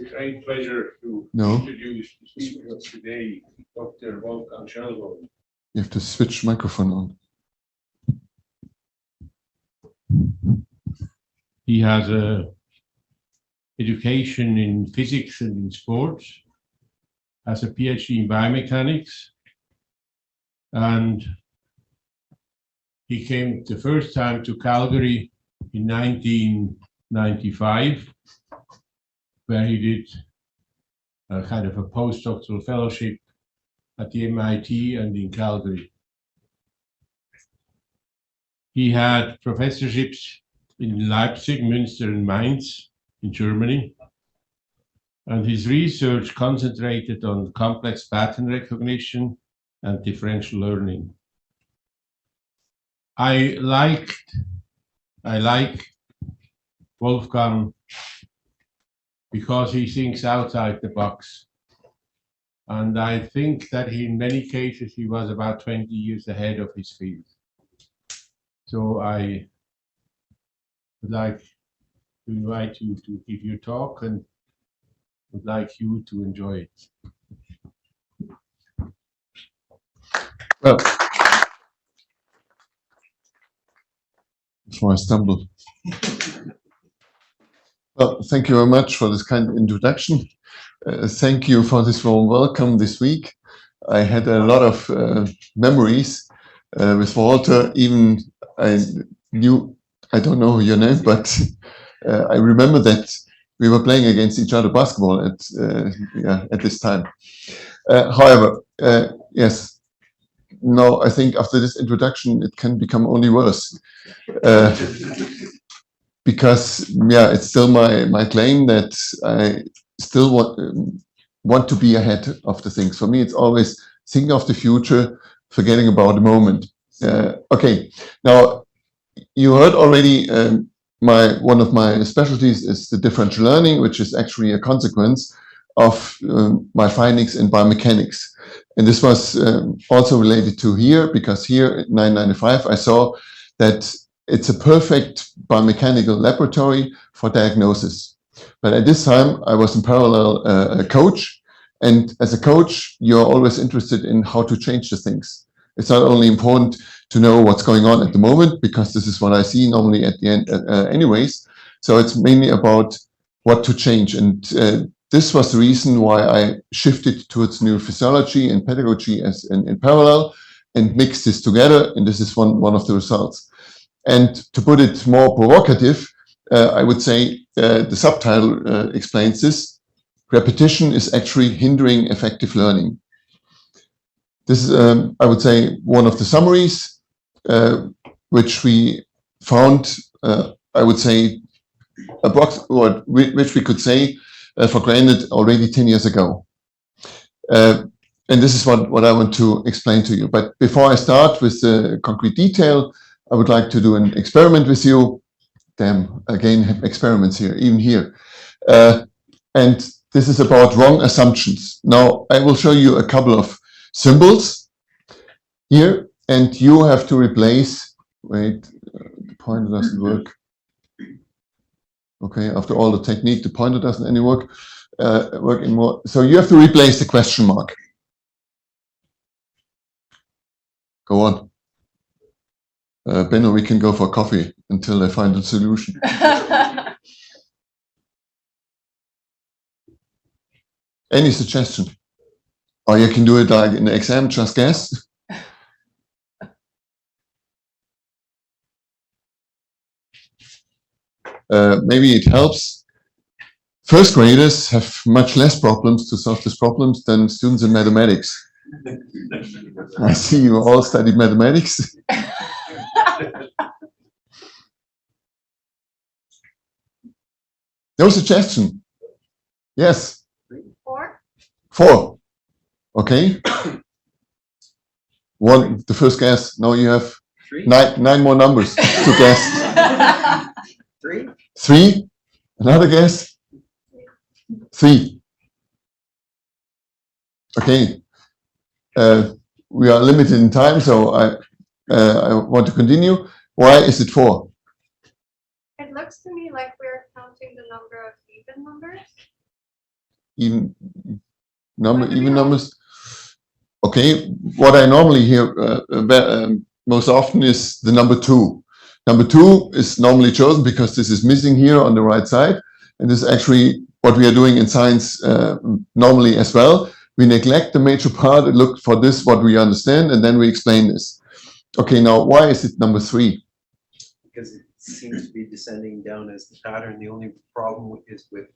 a great pleasure to introduce the speaker of today, Dr. Wolfgang Schellwald. You have to switch microphone on. He has a education in physics and in sports, has a PhD in biomechanics, and he came the first time to Calgary in 1995, where he did a kind of a postdoctoral fellowship at the MIT and in Calgary. He had professorships in Leipzig, Münster, and Mainz in Germany, and his research concentrated on complex pattern recognition and differential learning. I like Wolfgang because he thinks outside the box. And I think that in many cases he was about 20 years ahead of his field. So I would like to invite you to give your talk and would like you to enjoy it. Well, before I stumble. Well, thank you very much for this kind of introduction. Thank you for this warm welcome this week. I had a lot of memories with Walter. Even I don't know your name, but I remember that we were playing against each other basketball at this time. However, yes, no, I think after this introduction, it can become only worse. Because, yeah, it's still my claim that I still want to be ahead of the things. For me, it's always think of the future, forgetting about the moment. Okay, now you heard already one of my specialties is the differential learning, which is actually a consequence of my findings in biomechanics. And this was also related to here, because here at 995, I saw that it's a perfect biomechanical laboratory for diagnosis. But at this time, I was in parallel a coach. And as a coach, you're always interested in how to change the things. It's not only important to know what's going on at the moment, because this is what I see normally at the end anyways. So it's mainly about what to change. And this was the reason why I shifted towards neuro-physiology and pedagogy as in parallel and mixed this together. And this is one of the results. And to put it more provocative, I would say the subtitle explains this. Repetition is actually hindering effective learning. This is, I would say, one of the summaries, which we found, I would say, which we could say for granted already 10 years ago. And this is what I want to explain to you. But before I start with the concrete detail, I would like to do an experiment with you. Damn, again, experiments here, even here. And this is about wrong assumptions. Now, I will show you a couple of symbols here, and you have to replace, wait, the pointer doesn't work. Okay, after all the technique, the pointer doesn't any work anymore. So you have to replace the question mark. Go on. Benno, we can go for coffee until they find a solution. Any suggestion? Or you can do it like in the exam, just guess. Maybe it helps. First graders have much less problems to solve these problems than students in mathematics. I see you all studied mathematics. No suggestion? Yes. 4. 4. Okay. One, the first guess. Now you have 9 more numbers to guess. 3. 3. Another guess. 3. Okay. We are limited in time, so I want to continue. Why is it 4? It looks to me like we're counting the number of even numbers. even numbers. Okay, what I normally hear most often is the number 2. Number 2 is normally chosen because this is missing here on the right side, and this is actually what we are doing in science normally as well. We neglect the major part and look for this, what we understand, and then we explain this. Okay, now why is it number 3? Because it seems to be descending down as the pattern. The only problem is with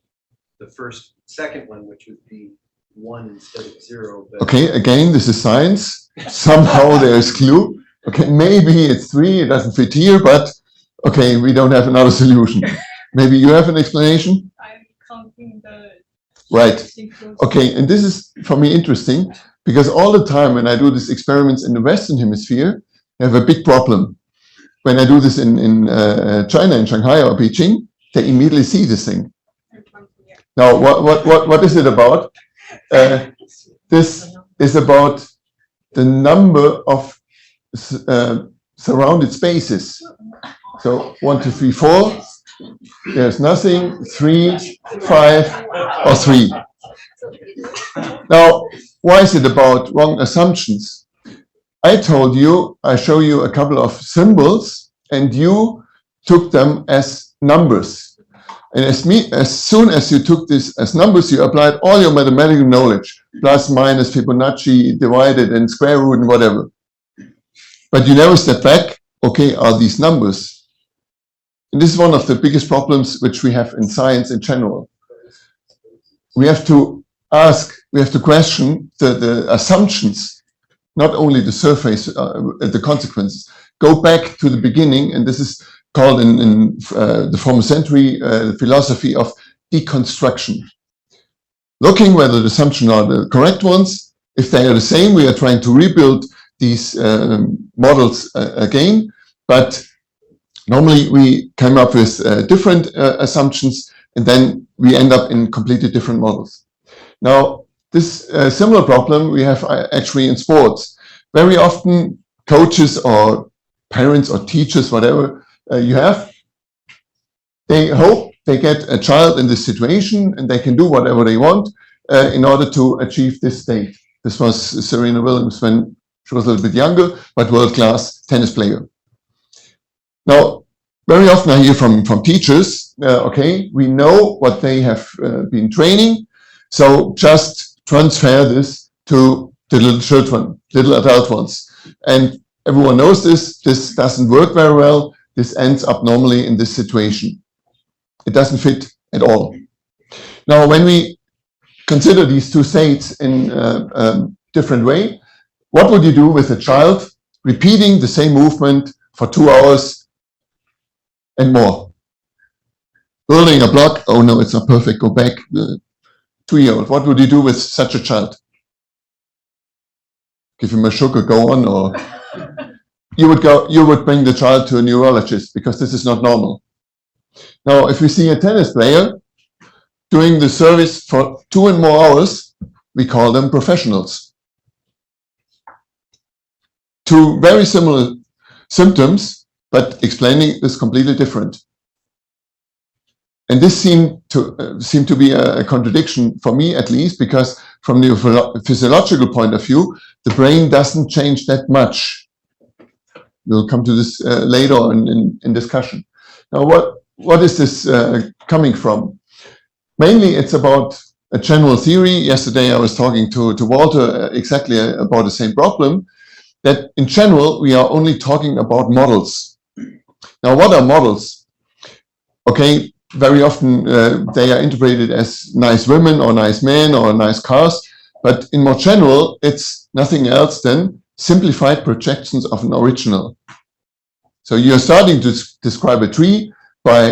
the second one, which would be 1 instead of 0. But okay, again, this is science. Somehow there is clue. Okay, maybe it's 3, it doesn't fit here, but okay, we don't have another solution. Maybe you have an explanation? I'm counting the right. Okay, and this is for me interesting because all the time when I do these experiments in the Western Hemisphere, I have a big problem. When I do this in China, in Shanghai or Beijing, they immediately see this thing. Now, what is it about? This is about the number of surrounded spaces. So 1, 2, 3, 4. There's nothing. 3, 5, or 3. Now, why is it about wrong assumptions? I told you, I show you a couple of symbols, and you took them as numbers. And as soon as you took this as numbers, you applied all your mathematical knowledge, plus, minus, Fibonacci, divided, and square root, and whatever. But you never step back, okay, are these numbers? And this is one of the biggest problems which we have in science in general. We have to ask, we have to question the assumptions, not only the surface, the consequences. Go back to the beginning, and this is called in the former century philosophy of deconstruction. Looking whether the assumptions are the correct ones. If they are the same, we are trying to rebuild these models again, but normally we come up with different assumptions, and then we end up in completely different models. Now, this similar problem we have actually in sports. Very often coaches or parents or teachers, whatever you have, they hope they get a child in this situation and they can do whatever they want in order to achieve this state. This was Serena Williams when she was a little bit younger, but world-class tennis player. Now, very often I hear from teachers, okay, we know what they have been training, so just transfer this to the little children, little adult ones. And everyone knows this doesn't work very well. This ends up normally in this situation. It doesn't fit at all. Now, when we consider these two states in a different way, what would you do with a child repeating the same movement for 2 hours and more? Building a block, oh no, it's not perfect, go back. 2-year-old, what would you do with such a child? Give him a sugar, go on, or you would bring the child to a neurologist because this is not normal. Now, if we see a tennis player doing the service for 2 and more hours, we call them professionals. 2 very similar symptoms, but explaining is completely different. And this seemed to be a contradiction for me, at least, because from the physiological point of view, the brain doesn't change that much. We'll come to this later on in discussion. Now, what is this coming from? Mainly, it's about a general theory. Yesterday, I was talking to Walter exactly about the same problem, that in general, we are only talking about models. Now, what are models? Okay, very often they are interpreted as nice women or nice men or nice cars, but in more general, it's nothing else than simplified projections of an original. So you're starting to describe a tree by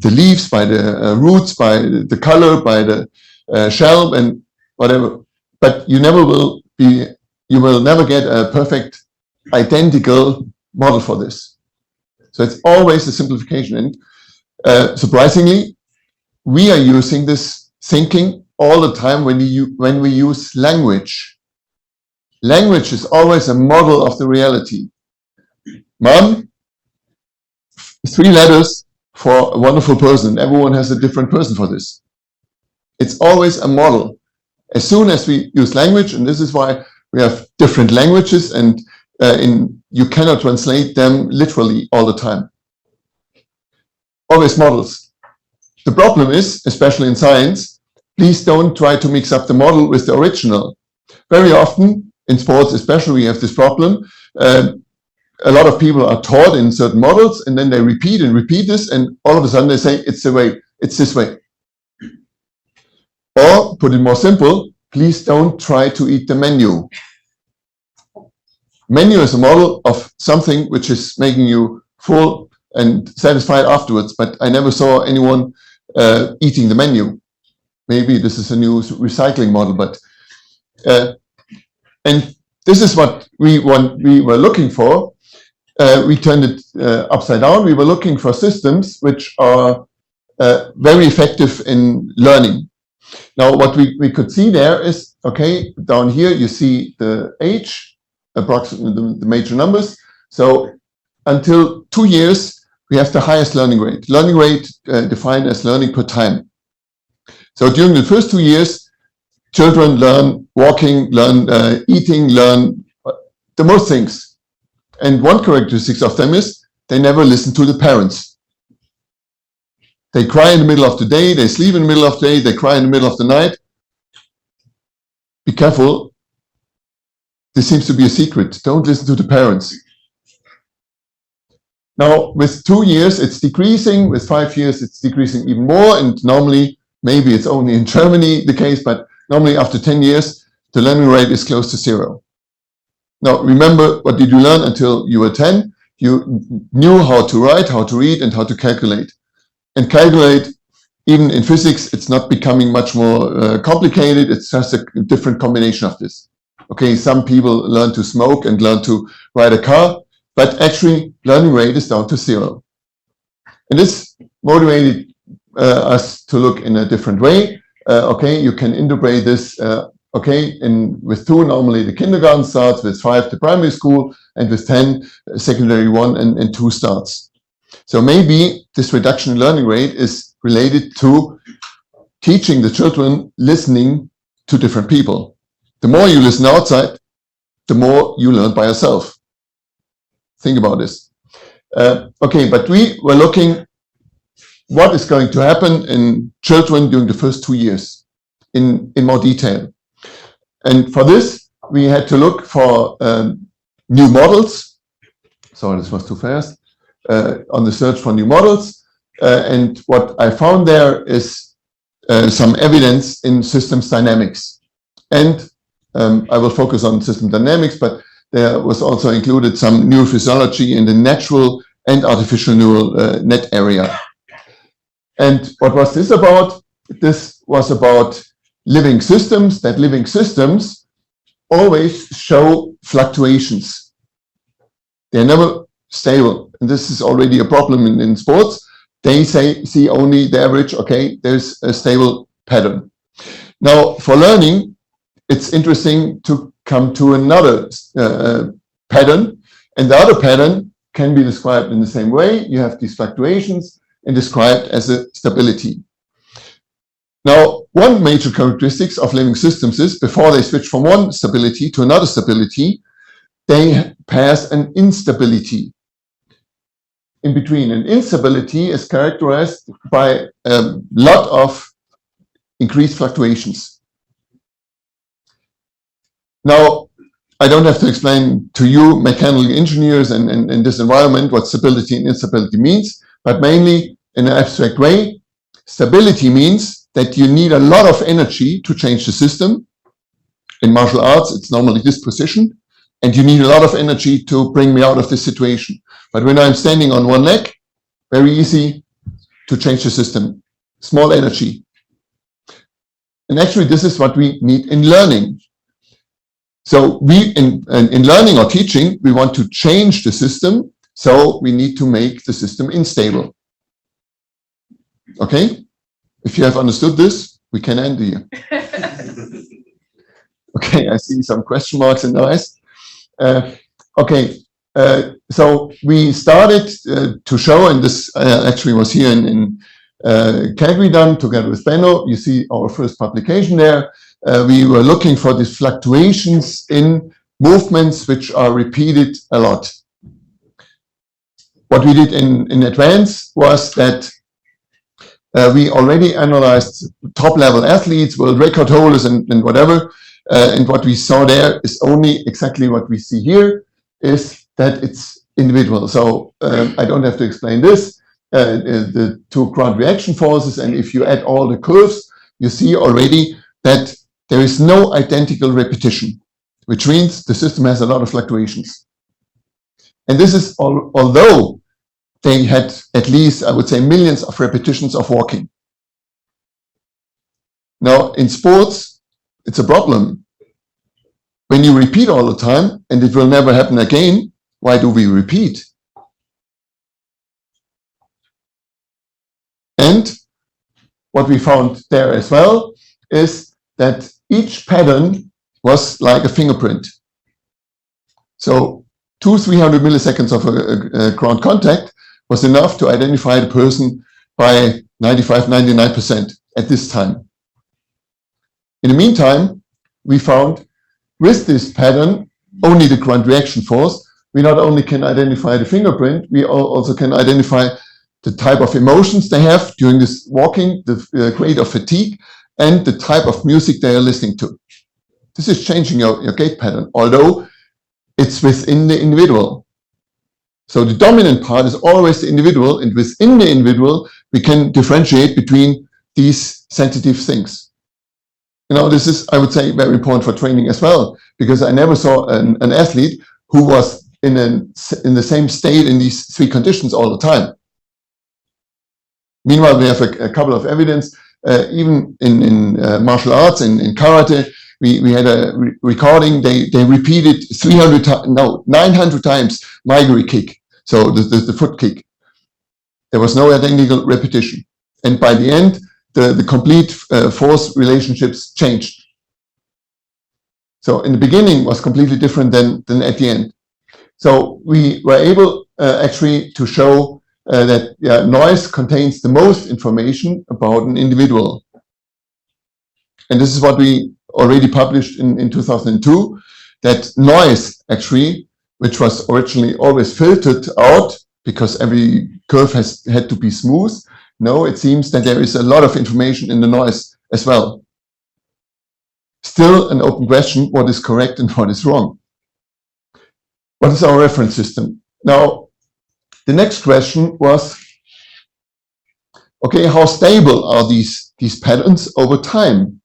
the leaves, by the roots, by the color, by the shell and whatever, but you will never get a perfect identical model for this. So it's always a simplification. And surprisingly, we are using this thinking all the time when we use language. Language is always a model of the reality. Mom, 3 letters for a wonderful person. Everyone has a different person for this. It's always a model. As soon as we use language, and this is why we have different languages, and you cannot translate them literally all the time. Always models. The problem is, especially in science, please don't try to mix up the model with the original. Very often, in sports especially, we have this problem. A lot of people are taught in certain models, and then they repeat and repeat this, and all of a sudden they say, it's the way, it's this way. Or, put it more simple, please don't try to eat the menu. Menu is a model of something which is making you full and satisfied afterwards, but I never saw anyone eating the menu. Maybe this is a new recycling model, but and this is what we were looking for. We turned it upside down. We were looking for systems which are very effective in learning. Now, what we could see there is, okay, down here you see the age, approximately the major numbers. So until 2 years, we have the highest learning rate. Learning rate defined as learning per time. So during the first 2 years, children learn walking, learn eating, learn the most things. And one characteristic of them is they never listen to the parents. They cry in the middle of the day, they sleep in the middle of the day, they cry in the middle of the night. Be careful. This seems to be a secret. Don't listen to the parents. Now, with 2 years, it's decreasing. With 5 years, it's decreasing even more. And normally, maybe it's only in Germany the case, but normally after 10 years, the learning rate is close to 0. Now, remember, what did you learn until you were 10? You knew how to write, how to read, and how to calculate. And calculate, even in physics, it's not becoming much more complicated. It's just a different combination of this. Okay, some people learn to smoke and learn to ride a car, but actually learning rate is down to 0. And this motivated us to look in a different way. Okay, you can integrate this, okay, with 2, normally the kindergarten starts, with 5, the primary school, and with 10, secondary 1 and 2 starts. So maybe this reduction in learning rate is related to teaching the children listening to different people. The more you listen outside, the more you learn by yourself. Think about this. Okay, but we were looking what is going to happen in children during the first 2 years in more detail. And for this, we had to look for new models. Sorry, this was too fast. On the search for new models. And what I found there is some evidence in systems dynamics. And I will focus on system dynamics, but there was also included some neurophysiology in the natural and artificial neural net area. And what was this about? This was about living systems, that living systems always show fluctuations. They're never stable. And this is already a problem in sports. They see only the average, okay, there's a stable pattern. Now, for learning, it's interesting to come to another pattern. And the other pattern can be described in the same way. You have these fluctuations and described as a stability. Now, one major characteristic of living systems is before they switch from one stability to another stability, they pass an instability in between. And instability is characterized by a lot of increased fluctuations. Now, I don't have to explain to you mechanical engineers and in this environment what stability and instability means, but mainly in an abstract way, stability means that you need a lot of energy to change the system. In martial arts, it's normally this position, and you need a lot of energy to bring me out of this situation. But when I'm standing on one leg, very easy to change the system. Small energy. And actually, this is what we need in learning. So we, in learning or teaching, we want to change the system, so we need to make the system unstable. Okay? If you have understood this, we can end here. Okay, I see some question marks in the eyes. Okay, so we started to show, and this actually was here in category done together with Benno. You see our first publication there. We were looking for these fluctuations in movements which are repeated a lot. What we did in advance was that we already analyzed top-level athletes, world record holders, and whatever. And what we saw there is only exactly what we see here, is that it's individual. So I don't have to explain this. The two ground reaction forces, and if you add all the curves, you see already that there is no identical repetition, which means the system has a lot of fluctuations. And this is although they had at least, I would say, millions of repetitions of walking. Now, in sports, it's a problem. When you repeat all the time, and it will never happen again, why do we repeat? And what we found there as well is that each pattern was like a fingerprint. So 200-300 milliseconds of a ground contact was enough to identify the person by 95-99% at this time. In the meantime, we found with this pattern, only the ground reaction force, we not only can identify the fingerprint, we also can identify the type of emotions they have during this walking, the grade of fatigue, and the type of music they are listening to. This is changing your gait pattern, although it's within the individual. So the dominant part is always the individual, and within the individual, we can differentiate between these sensitive things. You know, this is, I would say, very important for training as well, because I never saw an athlete who was in the same state in these three conditions all the time. Meanwhile, we have a couple of evidence, even in martial arts, in karate, we had a recording, they repeated 900 times Maiguri kick, so the foot kick. There was no identical repetition. And by the end, the complete force relationships changed. So in the beginning was completely different than at the end. So we were able actually to show that noise contains the most information about an individual. And this is what we already published in 2002, that noise actually, which was originally always filtered out because every curve had to be smooth. No, it seems that there is a lot of information in the noise as well. Still an open question, what is correct and what is wrong? What is our reference system? Now, the next question was, okay, how stable are these patterns over time?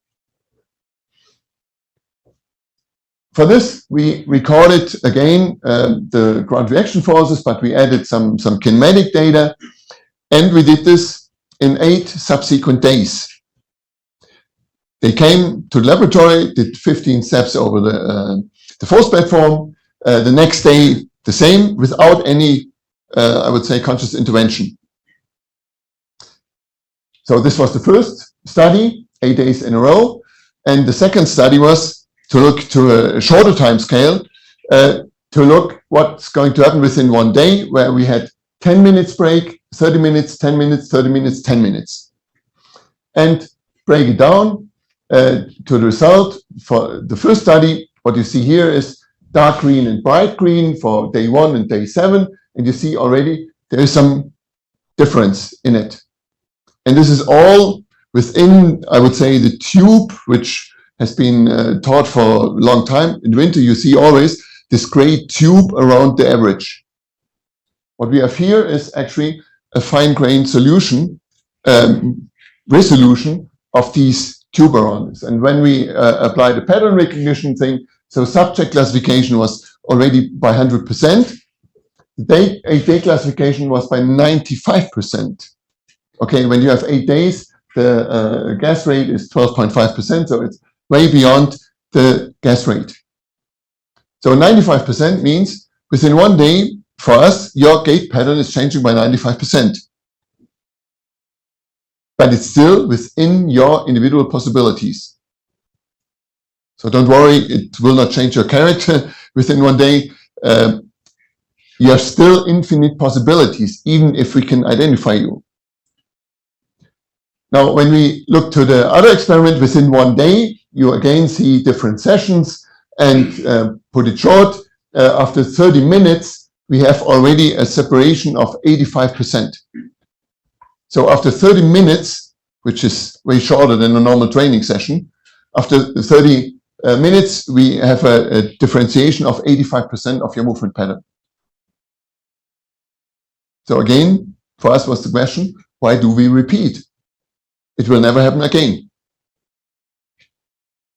For this, we recorded again the ground reaction forces, but we added some kinematic data, and we did this in 8 subsequent days. They came to the laboratory, did 15 steps over the force platform. The next day, the same, without any, I would say, conscious intervention. So this was the first study, 8 days in a row, and the second study was to look to a shorter time scale, to look what's going to happen within 1 day, where we had 10 minutes break, 30 minutes, 10 minutes, 30 minutes, 10 minutes. And break it down to the result. For the first study, what you see here is dark green and bright green for day 1 and day 7. And you see already there is some difference in it. And this is all within, I would say, the tube, which has been taught for a long time. In winter, you see always this gray tube around the average. What we have here is actually a fine-grained solution, resolution of these tube around. And when we apply the pattern recognition thing, so subject classification was already by 100%. The 8-day classification was by 95%. Okay, when you have 8 days, the gas rate is 12.5%, so it's way beyond the gas rate. So 95% means within 1 day, for us, your gait pattern is changing by 95%. But it's still within your individual possibilities. So don't worry, it will not change your character within 1 day. You have still infinite possibilities, even if we can identify you. Now, when we look to the other experiment within one day, you again see different sessions, and put it short, after 30 minutes, we have already a separation of 85%. So after 30 minutes, which is way shorter than a normal training session, after 30 minutes, we have a differentiation of 85% of your movement pattern. So again, for us was the question, why do we repeat? It will never happen again.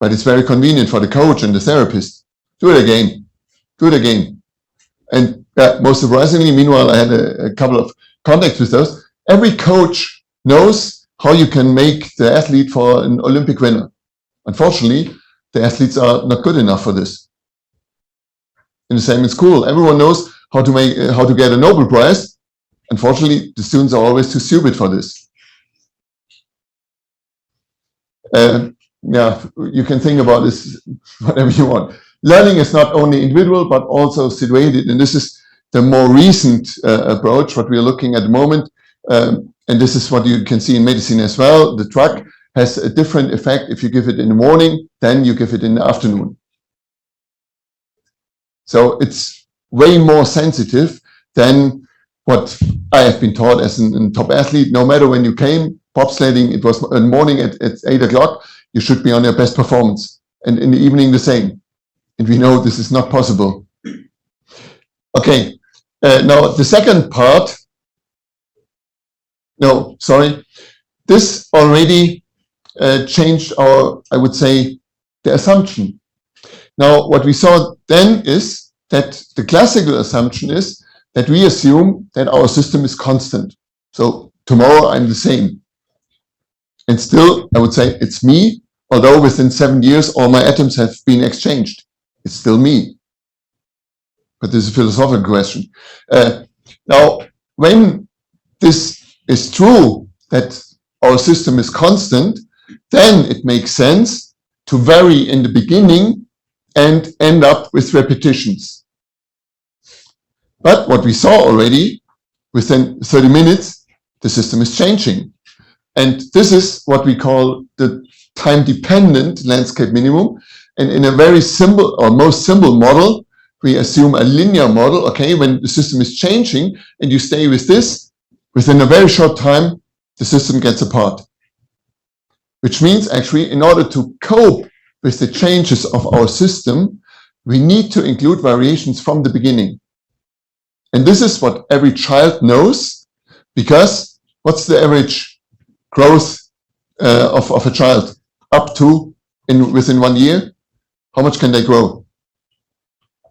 But it's very convenient for the coach and the therapist. Do it again. Do it again. And most surprisingly, meanwhile, I had a couple of contacts with those. Every coach knows how you can make the athlete for an Olympic winner. Unfortunately, the athletes are not good enough for this. And the same in school. Everyone knows how to get a Nobel Prize. Unfortunately, the students are always too stupid for this. Yeah, you can think about this whatever you want. Learning is not only individual, but also situated. And this is the more recent approach, what we are looking at the moment. And this is what you can see in medicine as well. The drug has a different effect if you give it in the morning than you give it in the afternoon. So it's way more sensitive than what I have been taught as a top athlete. No matter when you came, bobsledding, it was in the morning at 8 o'clock, you should be on your best performance. And in the evening, the same. And we know this is not possible. Okay, now the second part. No, sorry. This already changed our, I would say, the assumption. Now, what we saw then is that the classical assumption is that we assume that our system is constant. So tomorrow I'm the same. And still, I would say it's me, although within 7 years, all my atoms have been exchanged. It's still me. But this is a philosophical question. Now, when this is true, that our system is constant, then it makes sense to vary in the beginning and end up with repetitions. But what we saw already, within 30 minutes, the system is changing. And this is what we call the time-dependent landscape minimum. And in a very simple or most simple model, we assume a linear model. Okay, when the system is changing and you stay with this, within a very short time, the system gets apart. Which means actually, in order to cope with the changes of our system, we need to include variations from the beginning. And this is what every child knows, because what's the average growth of a child up to within 1 year? How much can they grow?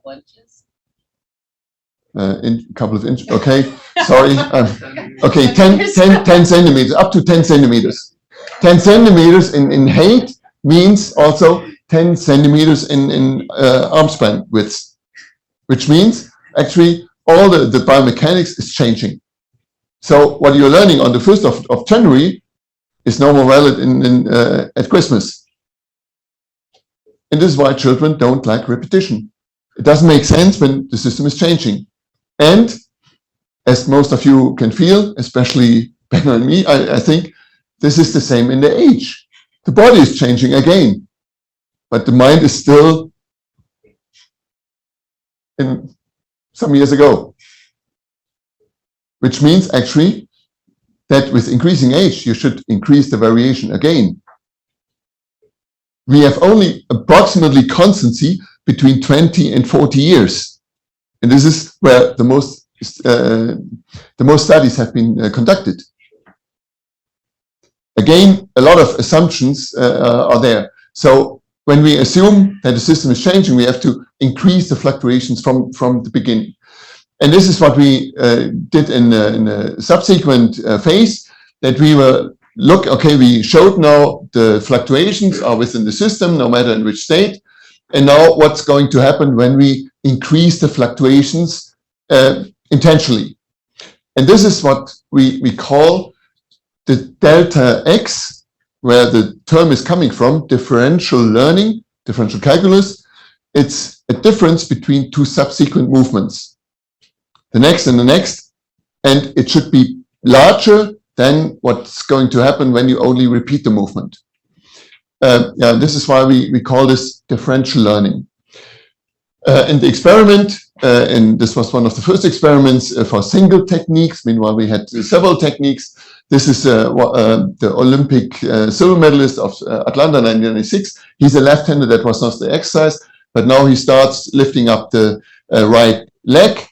Inches. In a couple of inches. Okay, sorry. Okay, 10 centimeters, up to 10 centimeters. 10 centimeters in height means also 10 centimeters in arm span width, which means actually all the biomechanics is changing. So what you're learning on the 1st of January is no more valid at Christmas. And this is why children don't like repetition. It doesn't make sense when the system is changing. And as most of you can feel, especially Benno and me, I think this is the same in the age. The body is changing again, but the mind is still in some years ago. Which means actually that with increasing age, you should increase the variation again. We have only approximately constancy between 20 and 40 years. And this is where the most studies have been conducted. Again, a lot of assumptions are there. So when we assume that the system is changing, we have to increase the fluctuations from the beginning. And this is what we did in a subsequent phase, that we were we showed now the fluctuations are within the system, no matter in which state. And now what's going to happen when we increase the fluctuations intentionally. And this is what we call the delta X, where the term is coming from, differential learning, differential calculus. It's a difference between two subsequent movements. The next and the next, and it should be larger than what's going to happen when you only repeat the movement. This is why we call this differential learning. In the experiment, and this was one of the first experiments for single techniques. Meanwhile, we had several techniques. This is the Olympic silver medalist of Atlanta 1996. He's a left-hander. That was not the exercise, but now he starts lifting up the right leg,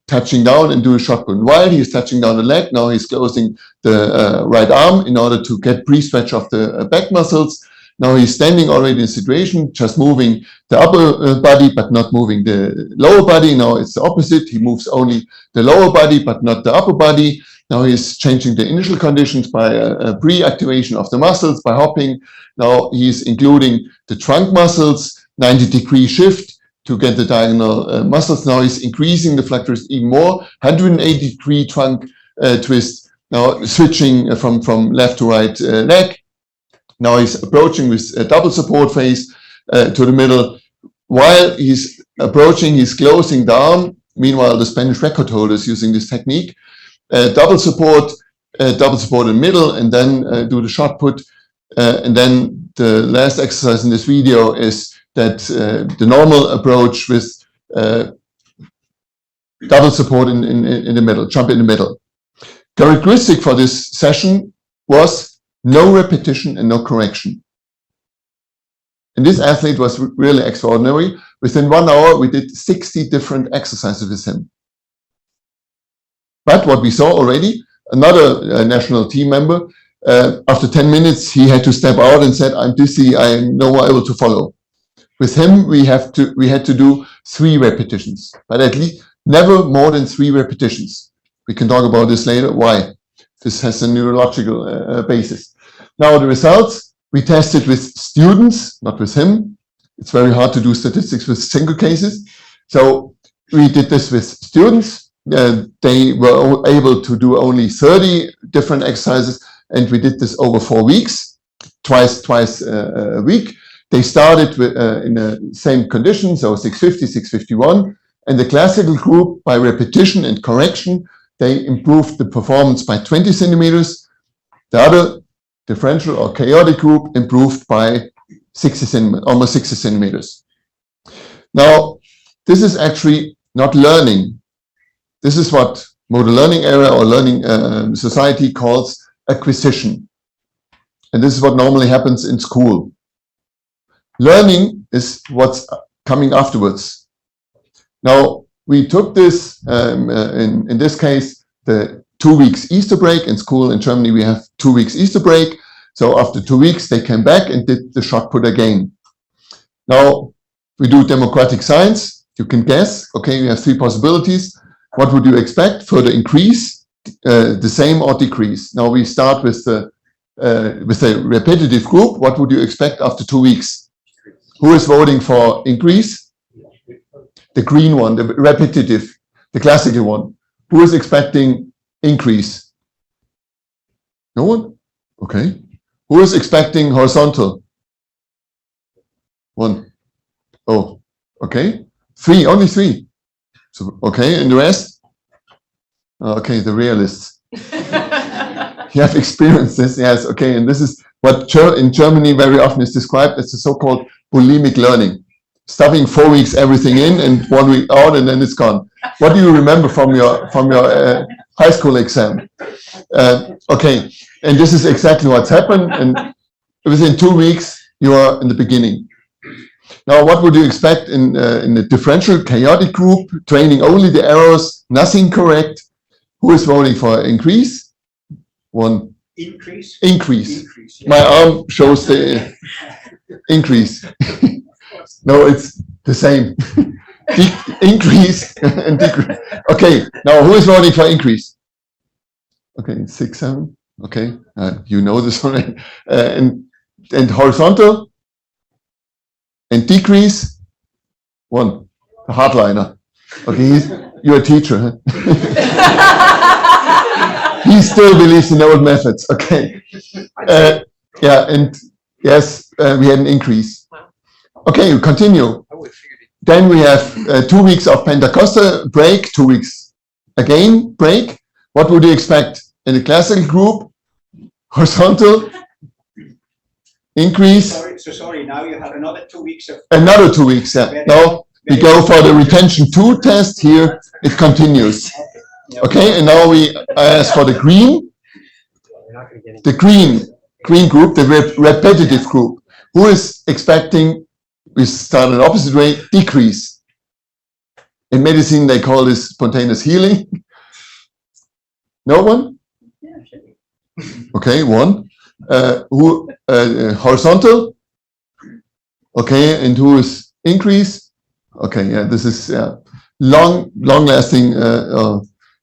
touching down and do a shot put. While he's touching down the leg, now he's closing the right arm in order to get pre-stretch of the back muscles. Now he's standing already in a situation, just moving the upper body, but not moving the lower body. Now it's the opposite. He moves only the lower body, but not the upper body. Now he's changing the initial conditions by a pre-activation of the muscles, by hopping. Now he's including the trunk muscles, 90-degree shift to get the diagonal muscles. Now he's increasing the fluctuation even more, 180-degree trunk twist. Now switching from left to right leg. Now he's approaching with a double support face to the middle. While he's approaching, he's closing the arm. Meanwhile, the Spanish record holder is using this technique. Double support in the middle, and then do the shot put. And then the last exercise in this video is that the normal approach with double support in the middle, jump in the middle. Characteristic for this session was no repetition and no correction. And this athlete was really extraordinary. Within 1 hour, we did 60 different exercises with him. But what we saw already, another national team member, after 10 minutes, he had to step out and said, "I'm dizzy, I am no more able to follow." With him, we had to do 3 repetitions, but at least never more than 3 repetitions. We can talk about this later, why. This has a neurological basis. Now the results, we tested with students, not with him. It's very hard to do statistics with single cases. So we did this with students. They were able to do only 30 different exercises, and we did this over 4 weeks, twice a week. They started with, in the same conditions, so 650, 651, and the classical group, by repetition and correction, they improved the performance by 20 centimeters. The other differential or chaotic group improved by 60 centimeters, almost 60 centimeters. Now, this is actually not learning. This is what motor learning area or learning society calls acquisition. And this is what normally happens in school. Learning is what's coming afterwards. Now, we took this, in this case, the 2 weeks Easter break. In school in Germany, we have 2 weeks Easter break. So after 2 weeks, they came back and did the shot put again. Now, we do democratic science. You can guess, okay, we have 3 possibilities. What would you expect? Further increase, the same or decrease? Now we start with the repetitive group. What would you expect after 2 weeks? Who is voting for increase? The green one, the repetitive, the classical one. Who is expecting increase? No one? Okay. Who is expecting horizontal? 1. Oh, okay. 3, only 3. So, okay, and the rest? Okay, the realists. You have experienced this, yes, okay, and this is what in Germany very often is described as the so-called bulimic learning. Stuffing 4 weeks everything in and 1 week out, and then it's gone. What do you remember from your high school exam? Okay, and this is exactly what's happened, and within 2 weeks, you are in the beginning. Now, what would you expect in the differential chaotic group, training only the errors, nothing correct? Who is voting for increase? 1. Increase? Increase. Increase, yeah. My arm shows the increase. No, it's the same. Increase and decrease. Okay, now who is voting for increase? Okay, 6, 7. Okay, you know this already. And horizontal? And decrease? 1. The hardliner. Okay, you're a teacher. Huh? He still believes in old methods. Okay. Yeah, and yes, we had an increase. Okay, we continue. Then we have 2 weeks of Pentecostal break, 2 weeks again break. What would you expect in the classical group, horizontal, increase. Sorry, now you have another 2 weeks of. Another 2 weeks, yeah. Now we go for the retention 2 test. Here it continues. Okay, and now we ask for the green. The green group, the repetitive group. Who is expecting, we start an opposite way, decrease. In medicine, they call this spontaneous healing. No one? Okay, 1. Who horizontal? Okay, and who is increase? Okay, yeah, this is long-lasting,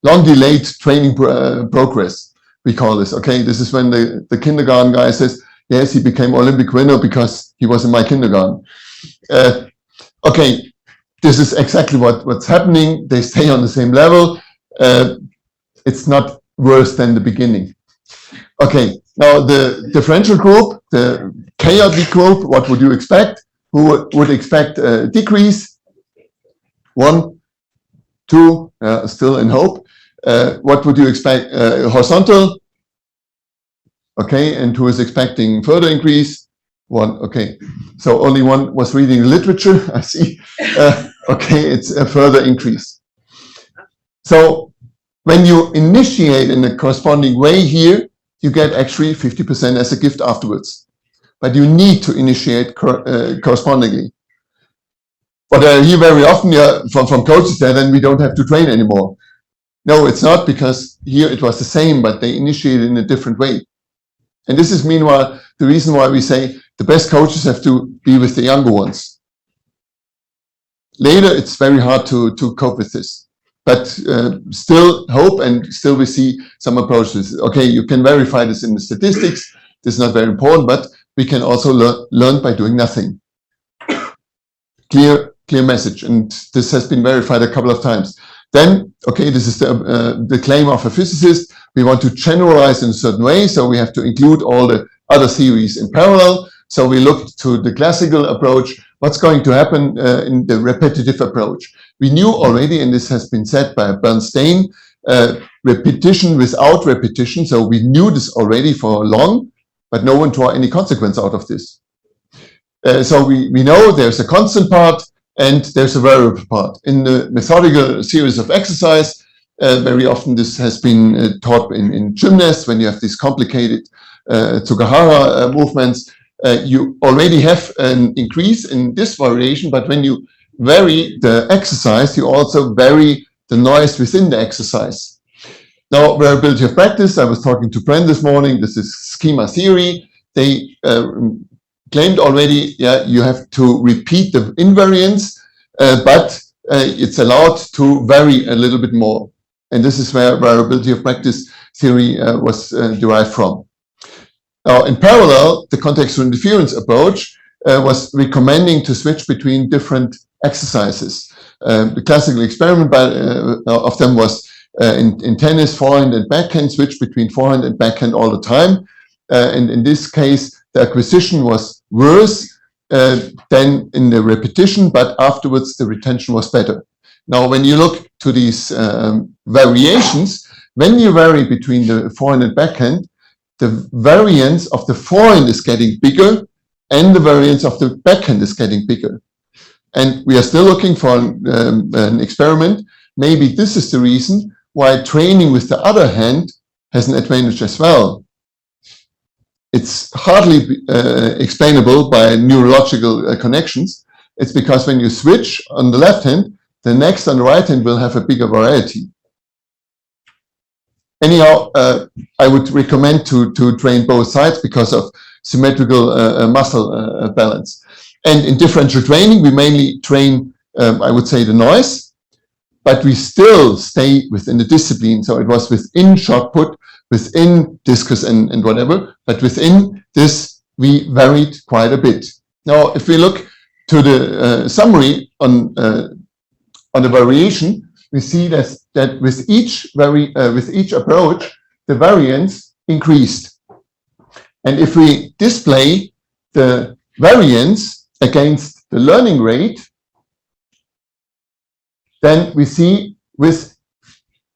long-delayed training progress. We call this. Okay, this is when the kindergarten guy says, yes, he became Olympic winner because he was in my kindergarten. Okay, this is exactly what's happening. They stay on the same level. It's not worse than the beginning. Okay, now the differential group, the chaotic group, what would you expect? Who would expect a decrease? 1, 2, still in hope. What would you expect? Horizontal. Okay, and who is expecting further increase? 1. Okay, so only 1 was reading the literature. I see. Okay, it's a further increase. So when you initiate in a corresponding way here, you get actually 50% as a gift afterwards. But you need to initiate correspondingly. But I hear very often from coaches that then we don't have to train anymore. No, it's not, because here it was the same, but they initiated in a different way. And this is meanwhile the reason why we say the best coaches have to be with the younger ones. Later, it's very hard to cope with this. But still hope, and still we see some approaches. Okay, you can verify this in the statistics. This is not very important, but we can also learn by doing nothing. Clear message, and this has been verified a couple of times. Then, okay, this is the claim of a physicist. We want to generalize in a certain way, so we have to include all the other theories in parallel. So we looked to the classical approach. What's going to happen in the repetitive approach? We knew already, and this has been said by Bernstein, repetition without repetition. So we knew this already for long, but no one drew any consequence out of this. So we know there's a constant part and there's a variable part. In the methodical series of exercise, very often this has been taught in gymnasts when you have these complicated Tsukahara movements. You already have an increase in this variation, but when you vary the exercise, you also vary the noise within the exercise. Now, variability of practice, I was talking to Brent this morning, this is schema theory. They claimed already, yeah, you have to repeat the invariance, but it's allowed to vary a little bit more. And this is where variability of practice theory was derived from. Now, in parallel, the contextual interference approach was recommending to switch between different exercises. The classical experiment of them was in tennis, forehand and backhand, switch between forehand and backhand all the time. And in this case, the acquisition was worse than in the repetition, but afterwards the retention was better. Now, when you look to these variations, when you vary between the forehand and backhand, the variance of the forehand is getting bigger and the variance of the backhand is getting bigger. And we are still looking for an experiment. Maybe this is the reason why training with the other hand has an advantage as well. It's hardly explainable by neurological connections. It's because when you switch on the left hand, the next on the right hand will have a bigger variety. Anyhow, I would recommend to train both sides because of symmetrical muscle balance. And in differential training, we mainly train, I would say, the noise, but we still stay within the discipline. So it was within shot put, within discus and whatever, but within this, we varied quite a bit. Now, if we look to the summary on the variation, we see that with each approach, the variance increased. And if we display the variance against the learning rate, then we see with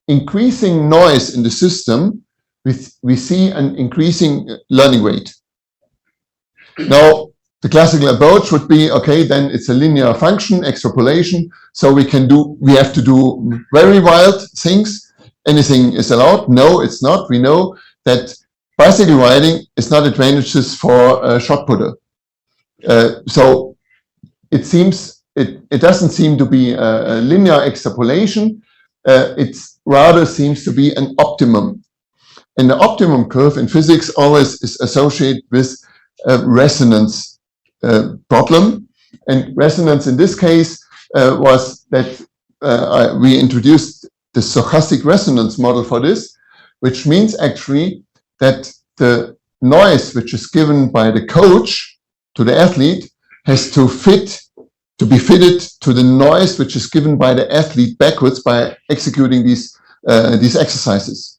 increasing noise in the system, we see an increasing learning rate. Now, the classical approach would be, okay, then it's a linear function, extrapolation. So we have to do very wild things. Anything is allowed? No, it's not. We know that bicycle riding is not advantageous for a shot putter. So it doesn't seem to be a linear extrapolation. It rather seems to be an optimum. And the optimum curve in physics always is associated with a resonance problem. And resonance in this case was that we introduced the stochastic resonance model for this, which means actually that the noise which is given by the coach to the athlete has to be fitted to the noise which is given by the athlete backwards by executing these exercises.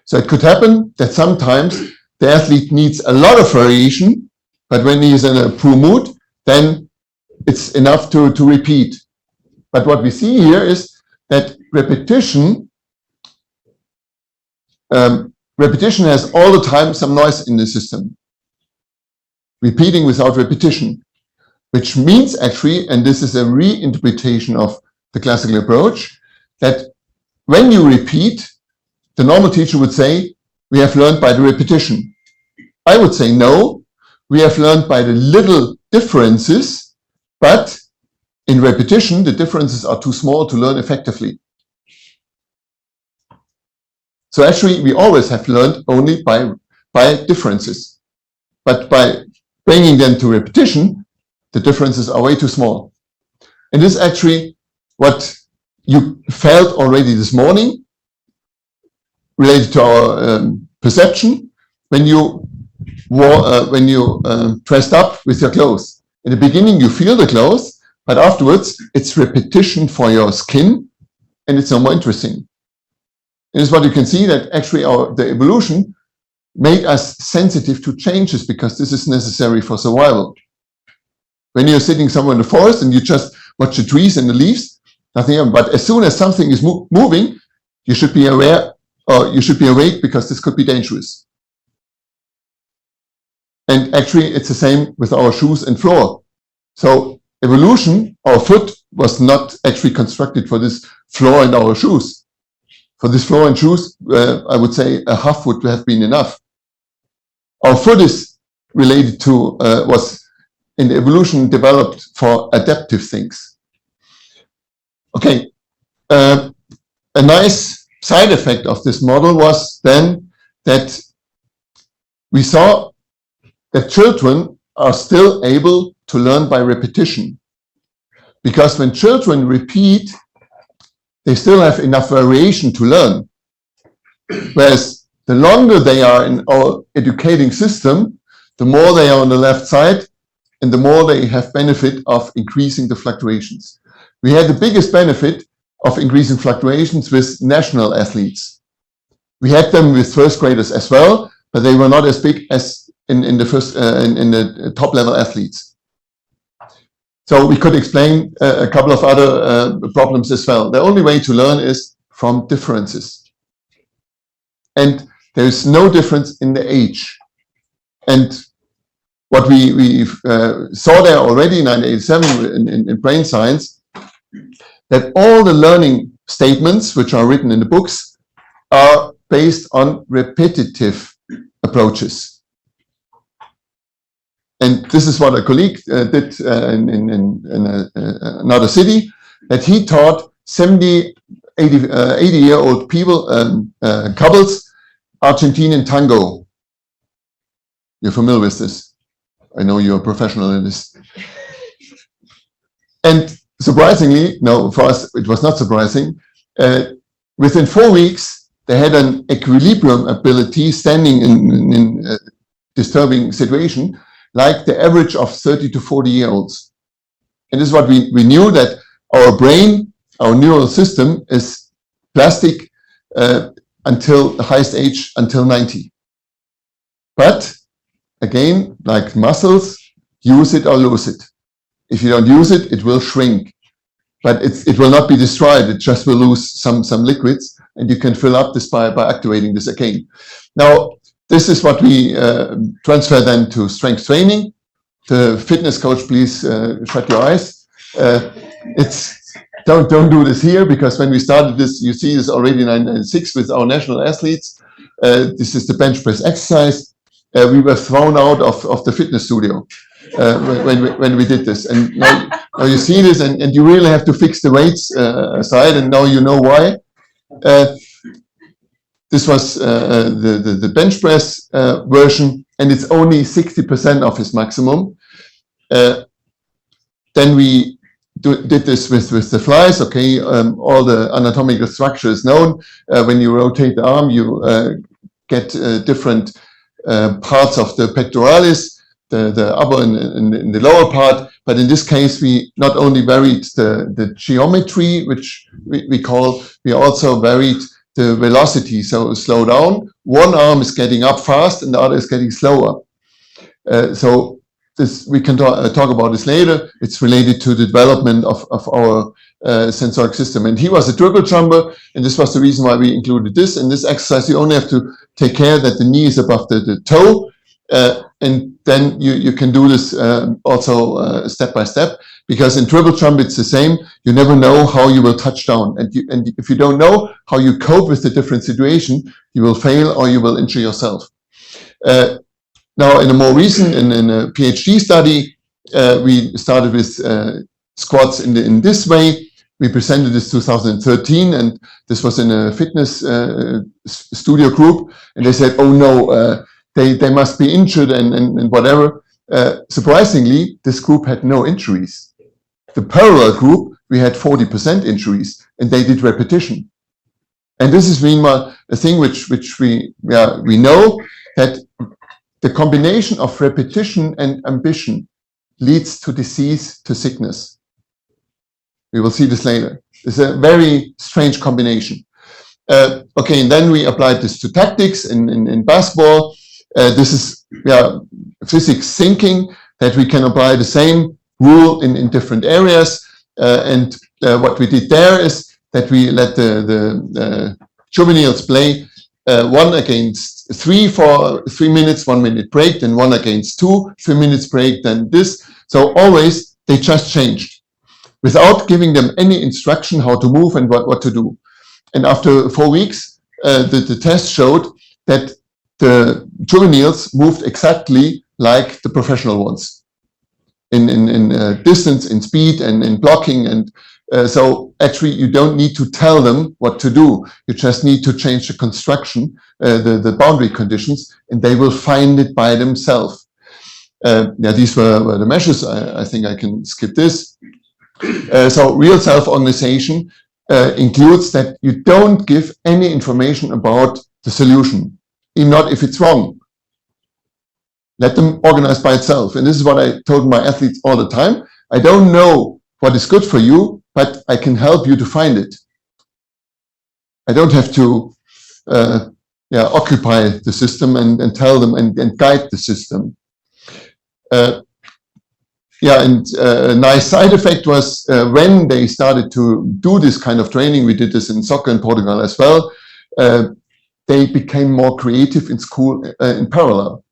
So it could happen that sometimes the athlete needs a lot of variation, but when he is in a poor mood, then it's enough to repeat. But what we see here is that repetition has all the time some noise in the system. Repeating without repetition, which means actually, and this is a reinterpretation of the classical approach, that when you repeat, the normal teacher would say, we have learned by the repetition. I would say, no, we have learned by the little differences, but in repetition, the differences are too small to learn effectively. So actually, we always have learned only by differences. But by bringing them to repetition, the differences are way too small. And this is actually what you felt already this morning, related to our perception, when you dressed up with your clothes. In the beginning, you feel the clothes, but afterwards, it's repetition for your skin, and it's no more interesting. And it's what you can see that actually the evolution made us sensitive to changes because this is necessary for survival. When you're sitting somewhere in the forest and you just watch the trees and the leaves, nothing else. But as soon as something is moving, you should be aware or you should be awake because this could be dangerous. And actually, it's the same with our shoes and floor. So evolution, our foot was not actually constructed for this floor and our shoes. For this floor and shoes, I would say a half would have been enough. Our foot is related to, was in the evolution developed for adaptive things. Okay, a nice side effect of this model was then that we saw that children are still able to learn by repetition. Because when children repeat, they still have enough variation to learn. Whereas the longer they are in our educating system, the more they are on the left side, and the more they have benefit of increasing the fluctuations. We had the biggest benefit of increasing fluctuations with national athletes. We had them with first graders as well, but they were not as big as in the top level athletes. So we could explain a couple of other problems as well. The only way to learn is from differences. And there is no difference in the age. And what we saw there already in 1987 in brain science, that all the learning statements which are written in the books are based on repetitive approaches. And this is what a colleague did in another city, that he taught 80-year-old people, couples, Argentinian tango. You're familiar with this. I know you're a professional in this. And surprisingly, no, for us, it was not surprising. Within 4 weeks, they had an equilibrium ability standing in a disturbing situation, like the average of 30 to 40-year-olds. And this is what we knew, that our brain, our neural system is plastic until the highest age, until 90. But again, like muscles, use it or lose it. If you don't use it, it will shrink. but it will not be destroyed. It just will lose some liquids, and you can fill up this by activating this again. Now, this is what we transfer then to strength training. The fitness coach, please shut your eyes. Don't do this here, because when we started this, you see this already in 1996 with our national athletes. This is the bench press exercise. We were thrown out of the fitness studio when we did this. And now you see this, and you really have to fix the weights aside, and now you know why. This was the bench press version, and it's only 60% of his maximum. Then we did this with the flies. Okay, all the anatomical structure is known. When you rotate the arm, you get different parts of the pectoralis, the upper and the lower part. But in this case, we not only varied the geometry, which we call, we also varied the velocity. So slow down. One arm is getting up fast, and the other is getting slower. So this, we can talk about this later. It's related to the development of our sensoric system. And he was a triple jumper, and this was the reason why we included this. In this exercise, you only have to take care that the knee is above the toe, and then you can do this also step by step, because in triple jump it's the same. You never know how you will touch down, and if you don't know how you cope with the different situation, you will fail or you will injure yourself. Now, in a more recent, in a PhD study, we started with squats in this way. We presented this 2013, and this was in a fitness studio group, and they said, oh no, they must be injured and whatever. Surprisingly, this group had no injuries. The parallel group, we had 40% injuries, and they did repetition. And this is meanwhile a thing which we know, that the combination of repetition and ambition leads to disease, to sickness. We will see this later. It's a very strange combination. Okay, and then we applied this to tactics in basketball. This is physics thinking, that we can apply the same rule in different areas. And what we did there is that we let the juveniles play 1 against 3 for 3 minutes, 1 minute break, then 1 against 2, 3 minutes break, then this. So always they just changed without giving them any instruction how to move and what to do. And after 4 weeks, the test showed that the juveniles moved exactly like the professional ones in distance, in speed, and in blocking. And so actually you don't need to tell them what to do. You just need to change the construction, the boundary conditions, and they will find it by themselves. These were the measures. I think I can skip this. So real self-organization includes that you don't give any information about the solution, even not if it's wrong. Let them organize by itself. And this is what I told my athletes all the time. I don't know what is good for you, but I can help you to find it. I don't have to occupy the system and tell them and guide the system. A nice side effect was when they started to do this kind of training, we did this in soccer in Portugal as well, they became more creative in school in parallel.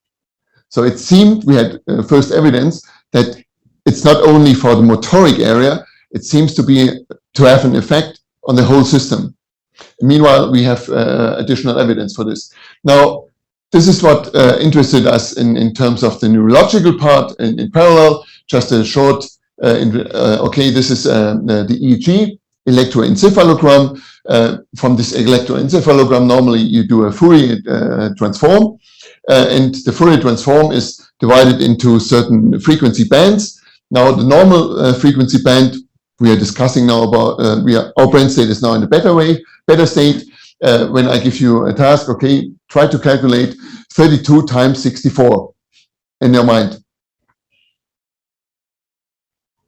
So it seemed, we had first evidence that it's not only for the motoric area, it seems to have an effect on the whole system. Meanwhile, we have additional evidence for this. Now, this is what interested us in terms of the neurological part in parallel. Just a short, okay, this is the EEG, electroencephalogram. From this electroencephalogram, normally you do a Fourier transform. And the Fourier transform is divided into certain frequency bands. Now, the normal frequency band we are discussing now about, our brain state is now in the beta state. When I give you a task, okay, try to calculate 32 times 64 in your mind.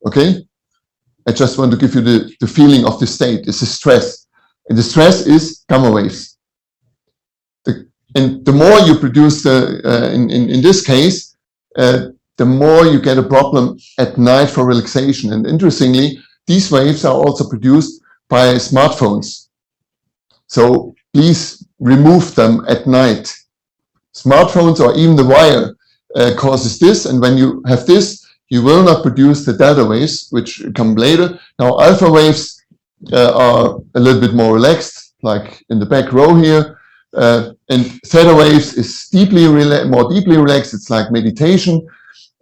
Okay? I just want to give you the feeling of the state. It's a stress. And the stress is gamma waves. And the more you produce, in this case, the more you get a problem at night for relaxation. And interestingly, these waves are also produced by smartphones. So please remove them at night. Smartphones or even the wire causes this, and when you have this, you will not produce the delta waves, which come later. Now, alpha waves are a little bit more relaxed, like in the back row here, and theta waves is more deeply relaxed. It's like meditation.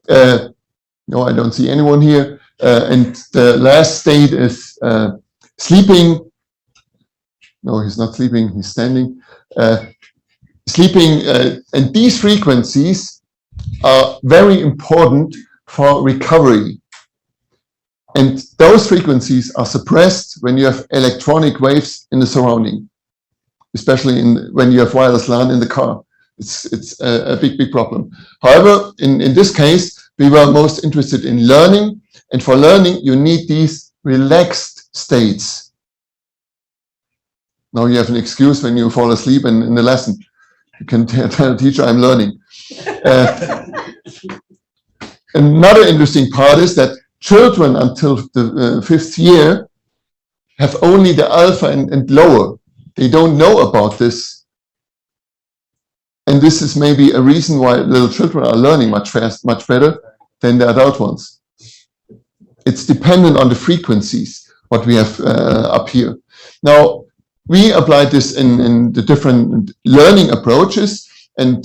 No, I don't see anyone here. And the last state is sleeping. No, he's not sleeping, he's standing. Sleeping, and these frequencies are very important for recovery. And those frequencies are suppressed when you have electronic waves in the surrounding, especially when you have wireless LAN in the car. It's a big problem. However, in this case, we were most interested in learning, and for learning, you need these relaxed states. Now you have an excuse when you fall asleep in the lesson. You can tell the teacher, I'm learning. Another interesting part is that children until the 5th year have only the alpha and lower. They don't know about this. And this is maybe a reason why little children are learning much better than the adult ones. It's dependent on the frequencies, what we have up here. Now, we applied this in the different learning approaches, and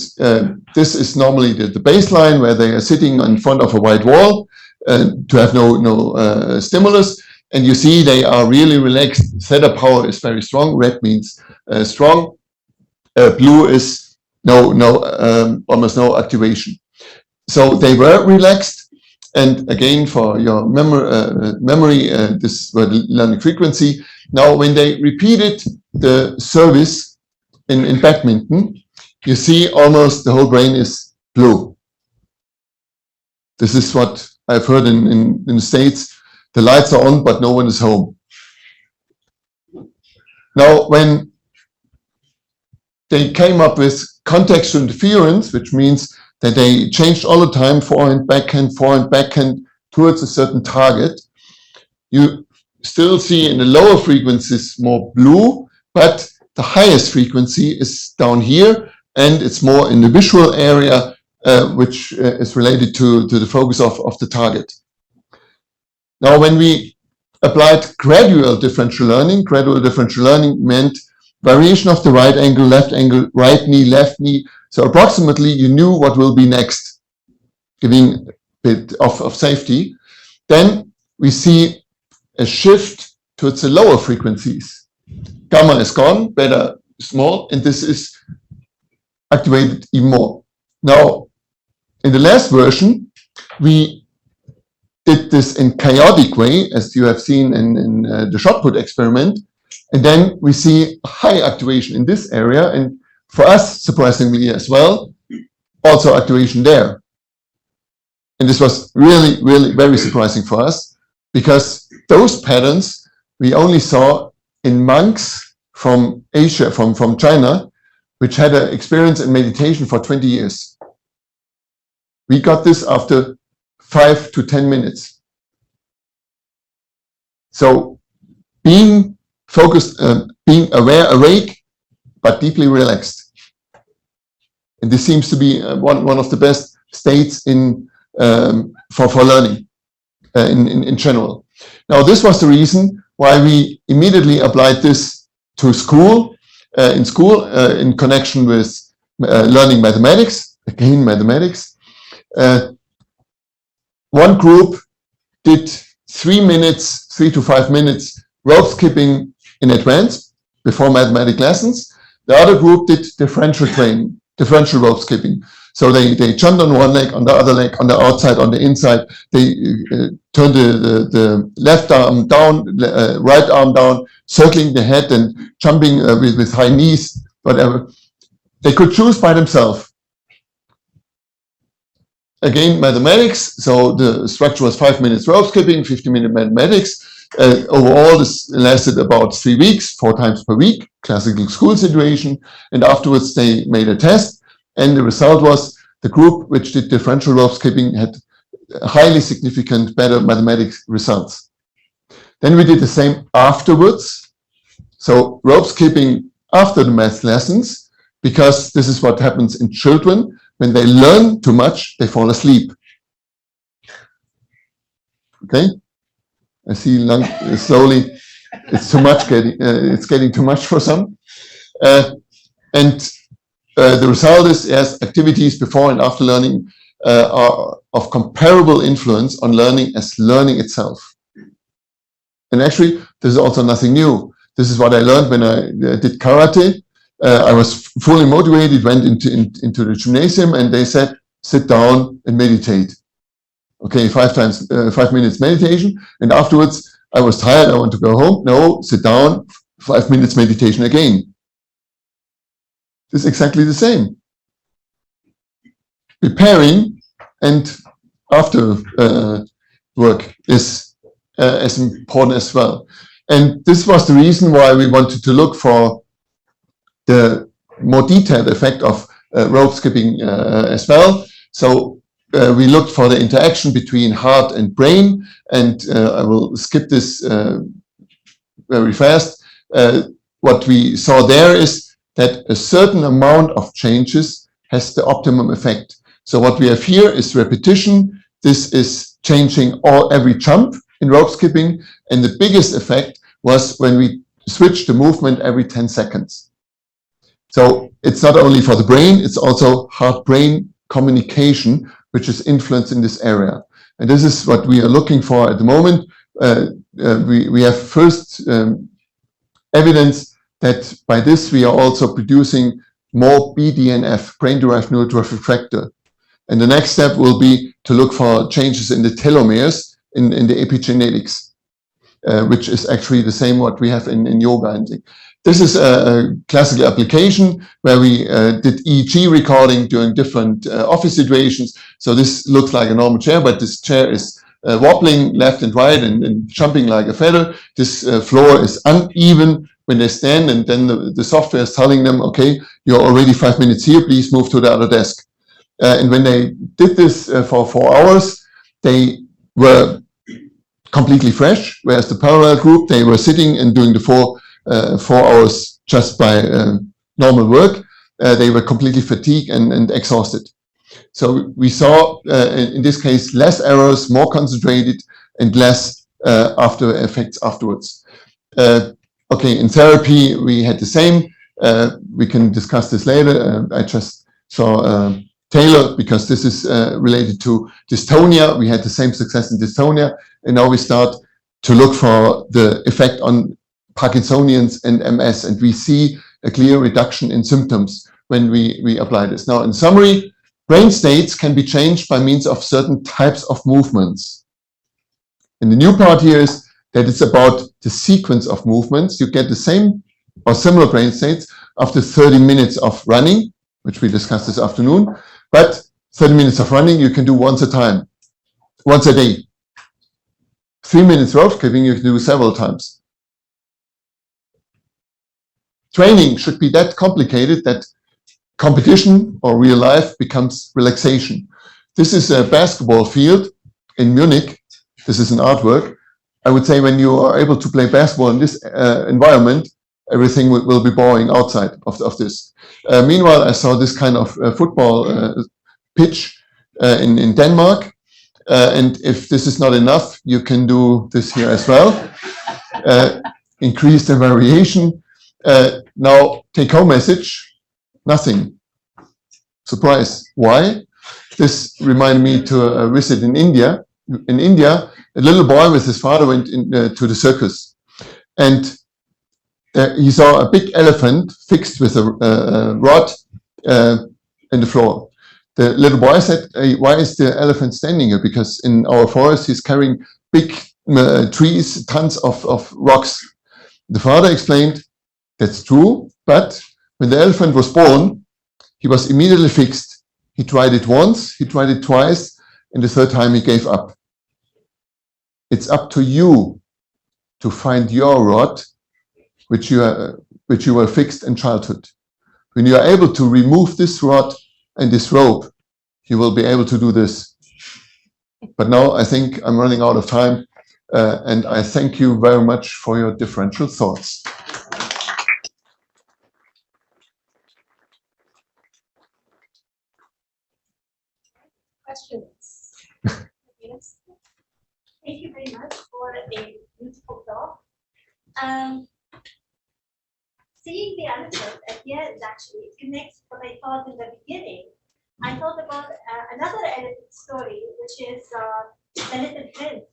this is normally the baseline where they are sitting in front of a white wall to have no stimulus, and you see they are really relaxed. Theta power is very strong. Red means strong. Blue is almost no activation. So they were relaxed, and again for your memory, this was the learning frequency. Now, when they repeated the service in badminton, you see almost the whole brain is blue. This is what I've heard in the States. The lights are on, but no one is home. Now, when they came up with contextual interference, which means that they changed all the time forehand, backhand towards a certain target, you still see in the lower frequencies more blue, but the highest frequency is down here, and it's more in the visual area, which is related to the focus of the target. Now, when we applied gradual differential learning meant variation of the right angle, left angle, right knee, left knee. So approximately you knew what will be next, giving a bit of safety. Then we see a shift towards the lower frequencies. Gamma is gone, beta small, and this is activated even more. Now, in the last version, we did this in chaotic way, as you have seen in the shot put experiment, and then we see a high activation in this area, and for us, surprisingly as well, also activation there. And this was really, really very surprising for us, because those patterns we only saw in monks from Asia, from China, which had an experience in meditation for 20 years. We got this after 5 to 10 minutes. So being focused, being aware, awake, but deeply relaxed. And this seems to be one of the best states in for learning in general. Now, this was the reason why we immediately applied this to school, in connection with learning mathematics, again mathematics. One group did 3 to 5 minutes rope skipping in advance before mathematics lessons. The other group did differential training, differential rope skipping. So they jumped on one leg, on the other leg, on the outside, on the inside. They turned the left arm down, right arm down, circling the head and jumping with high knees, whatever. They could choose by themselves. Again, mathematics. So the structure was 5 minutes rope skipping, 50-minute mathematics. Overall, this lasted about 3 weeks, 4 times per week, classical school situation. And afterwards, they made a test. And the result was the group which did differential rope skipping had highly significant better mathematics results. Then we did the same afterwards. So rope skipping after the math lessons, because this is what happens in children. When they learn too much, they fall asleep. Okay? I see slowly it's too much it's getting too much for some. And the result is, yes, activities before and after learning are of comparable influence on learning as learning itself. And actually, this is also nothing new. This is what I learned when I did karate. I was fully motivated, went into the gymnasium, and they said, sit down and meditate. Okay, 5 minutes meditation, and afterwards I was tired, I want to go home. No, sit down, 5 minutes meditation again. This is exactly the same. Preparing and after work is as important as well. And this was the reason why we wanted to look for the more detailed effect of rope skipping as well. So we looked for the interaction between heart and brain, and I will skip this very fast. What we saw there is that a certain amount of changes has the optimum effect. So what we have here is repetition. This is changing every jump in rope skipping, and the biggest effect was when we switched the movement every 10 seconds. So it's not only for the brain, it's also heart-brain communication, which is influenced in this area. And this is what we are looking for at the moment. We have first evidence that by this we are also producing more BDNF, brain-derived neurotrophic factor. And the next step will be to look for changes in the telomeres in the epigenetics, which is actually the same what we have in yoga and things. This is a classical application where we did EEG recording during different office situations. So this looks like a normal chair, but this chair is wobbling left and right and jumping like a feather. This floor is uneven when they stand, and then the software is telling them, okay, you're already 5 minutes here, please move to the other desk. And when they did this for 4 hours, they were completely fresh, whereas the parallel group, they were sitting and doing the 4 hours just by normal work. They were completely fatigued and exhausted. So we saw, in this case, less errors, more concentrated, and less after effects afterwards. Okay, in therapy, we had the same. We can discuss this later. I just saw Taylor, because this is related to dystonia. We had the same success in dystonia, and now we start to look for the effect on Parkinsonians and MS, and we see a clear reduction in symptoms when we apply this. Now, in summary, brain states can be changed by means of certain types of movements. And the new part here is that it's about the sequence of movements. You get the same or similar brain states after 30 minutes of running, which we discussed this afternoon. But 30 minutes of running you can do once a day. 3 minutes rope skipping you can do several times. Training should be that complicated that competition or real life becomes relaxation. This is a basketball field in Munich. This is an artwork. I would say when you are able to play basketball in this environment, everything will be boring outside of this. Meanwhile, I saw this kind of football pitch in Denmark. And if this is not enough, you can do this here as well. Increase the variation. Now, take-home message, nothing. Surprise. Why? This reminded me to a visit in India. In India, a little boy with his father went to the circus. And he saw a big elephant fixed with a rod in the floor. The little boy said, hey, why is the elephant standing here? Because in our forest, he's carrying big trees, tons of rocks. The father explained, that's true, but when the elephant was born, he was immediately fixed. He tried it once, he tried it twice, and the third time he gave up. It's up to you to find your rod, which you were fixed in childhood. When you are able to remove this rod and this rope, you will be able to do this. But now I think I'm running out of time. And I thank you very much for your differential thoughts. Questions? Yes. Thank you very much for a beautiful talk. Seeing the elephant at the end actually connects what I thought in the beginning. I thought about another elephant story, which is the little prince.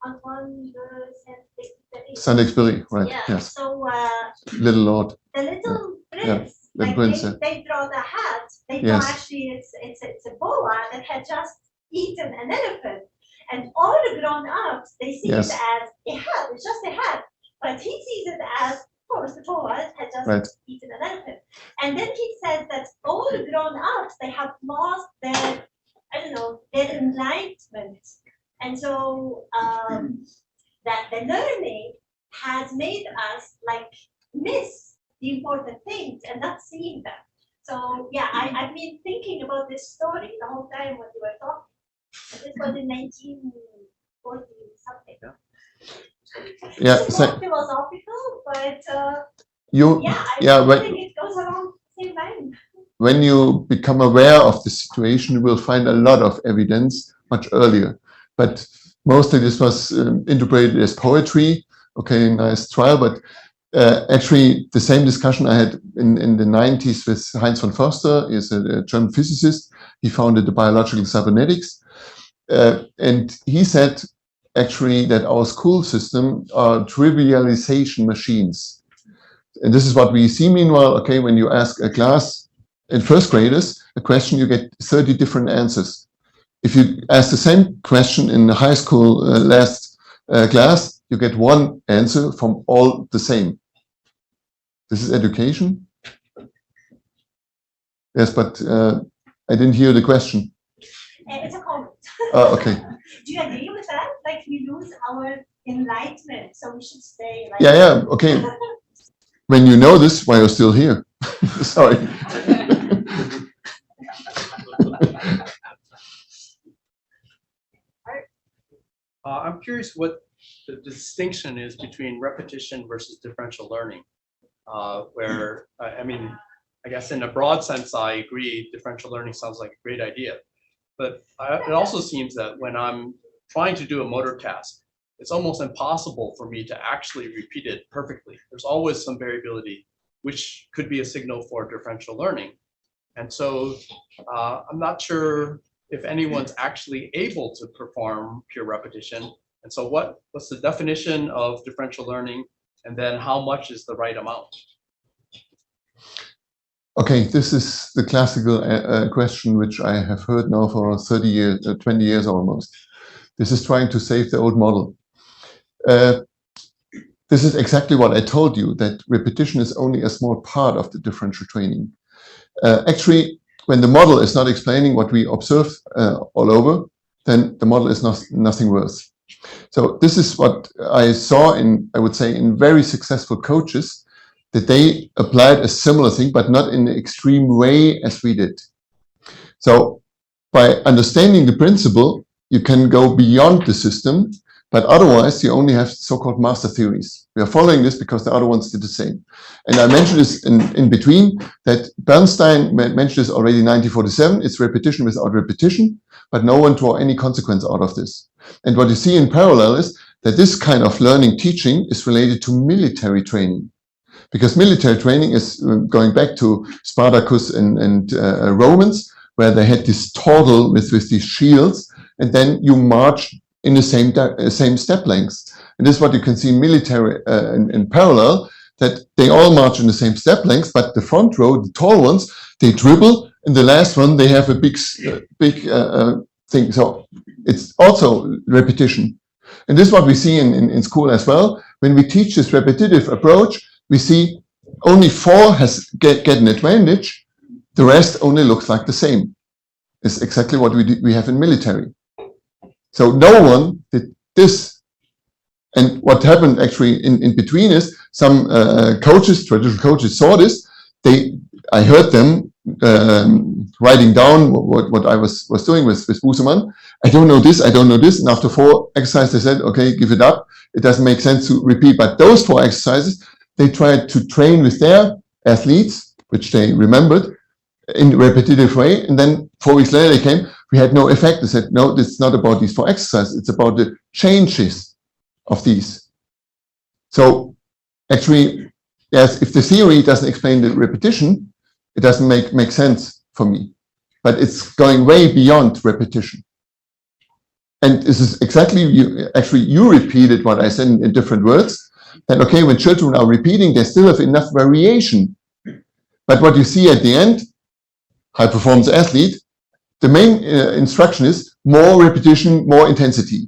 Antoine de Saint-Exupéry, right? Yeah. Yes. So Little Lord. the little prince, Yeah. The like prince, they draw the hat. They Yes. draw actually it's a boa that had just eaten an elephant, and all the grown-ups they see Yes. it as a hat. It's just a hat, but he sees it as, of course, the boa had just Right. eaten an elephant. And then he said that all the grown-ups they have lost their, I don't know, their enlightenment, and so that the learning has made us like miss the important things and not seeing them. So yeah, I've been thinking about this story the whole time when you were talking. This was in 1940 something. Yeah. It's more philosophical, but I think it goes along the same line. When you become aware of the situation, you will find a lot of evidence much earlier. But mostly this was interpreted as poetry. Okay, nice try, but actually the same discussion I had in the 90s with Heinz von Förster. He's a German physicist. He founded the biological cybernetics. And he said actually that our school system are trivialization machines. And this is what we see meanwhile. Okay, when you ask a class in first graders a question, you get 30 different answers. If you ask the same question in the high school last class, you get one answer from all the same. This is education? Yes, but I didn't hear the question. It's a comment. Okay. Do you agree with that? Like we lose our enlightenment, so we should stay like Yeah, okay. When you know this, why you're still here? Sorry. I'm curious what the distinction is between repetition versus differential learning, where, I mean, I guess in a broad sense, I agree, differential learning sounds like a great idea. But it also seems that when I'm trying to do a motor task, it's almost impossible for me to actually repeat it perfectly. There's always some variability, which could be a signal for differential learning. And so I'm not sure if anyone's actually able to perform pure repetition. And so what's the definition of differential learning? And then how much is the right amount? Okay, this is the classical question which I have heard now for 30 years, 20 years almost. This is trying to save the old model. This is exactly what I told you, that repetition is only a small part of the differential training. Actually, when the model is not explaining what we observe all over, then the model is nothing worth. So this is what I saw in, I would say, in very successful coaches, that they applied a similar thing, but not in the extreme way as we did. So by understanding the principle, you can go beyond the system, but otherwise you only have so-called master theories. We are following this because the other ones did the same. And I mentioned this in between, that Bernstein mentioned this already in 1947, it's repetition without repetition, but no one draw any consequence out of this. And what you see in parallel is that this kind of learning teaching is related to military training. Because military training is going back to Spartacus and Romans, where they had this tordle with these shields, and then you march in the same step lengths. And this is what you can see in military in parallel, that they all march in the same step lengths, but the front row, the tall ones, they dribble, and the last one, they have a big thing. So it's also repetition. And this is what we see in school as well. When we teach this repetitive approach, we see only 4 get an advantage. The rest only looks like the same. It's exactly what we have in military. So no one did this. And what happened actually in between is some traditional coaches saw this. I heard them writing down what I was doing with Busemann. I don't know this, and after 4 exercises, they said, okay, give it up. It doesn't make sense to repeat. But those 4 exercises, they tried to train with their athletes, which they remembered, in a repetitive way. And then 4 weeks later, they came, we had no effect. They said, no, it's not about these 4 exercises. It's about the changes of these. So actually, yes, if the theory doesn't explain the repetition, it doesn't make sense for me. But it's going way beyond repetition. And this is exactly, you repeated what I said in different words. That, okay, when children are repeating, they still have enough variation. But what you see at the end, high performance athlete, the main instruction is more repetition, more intensity.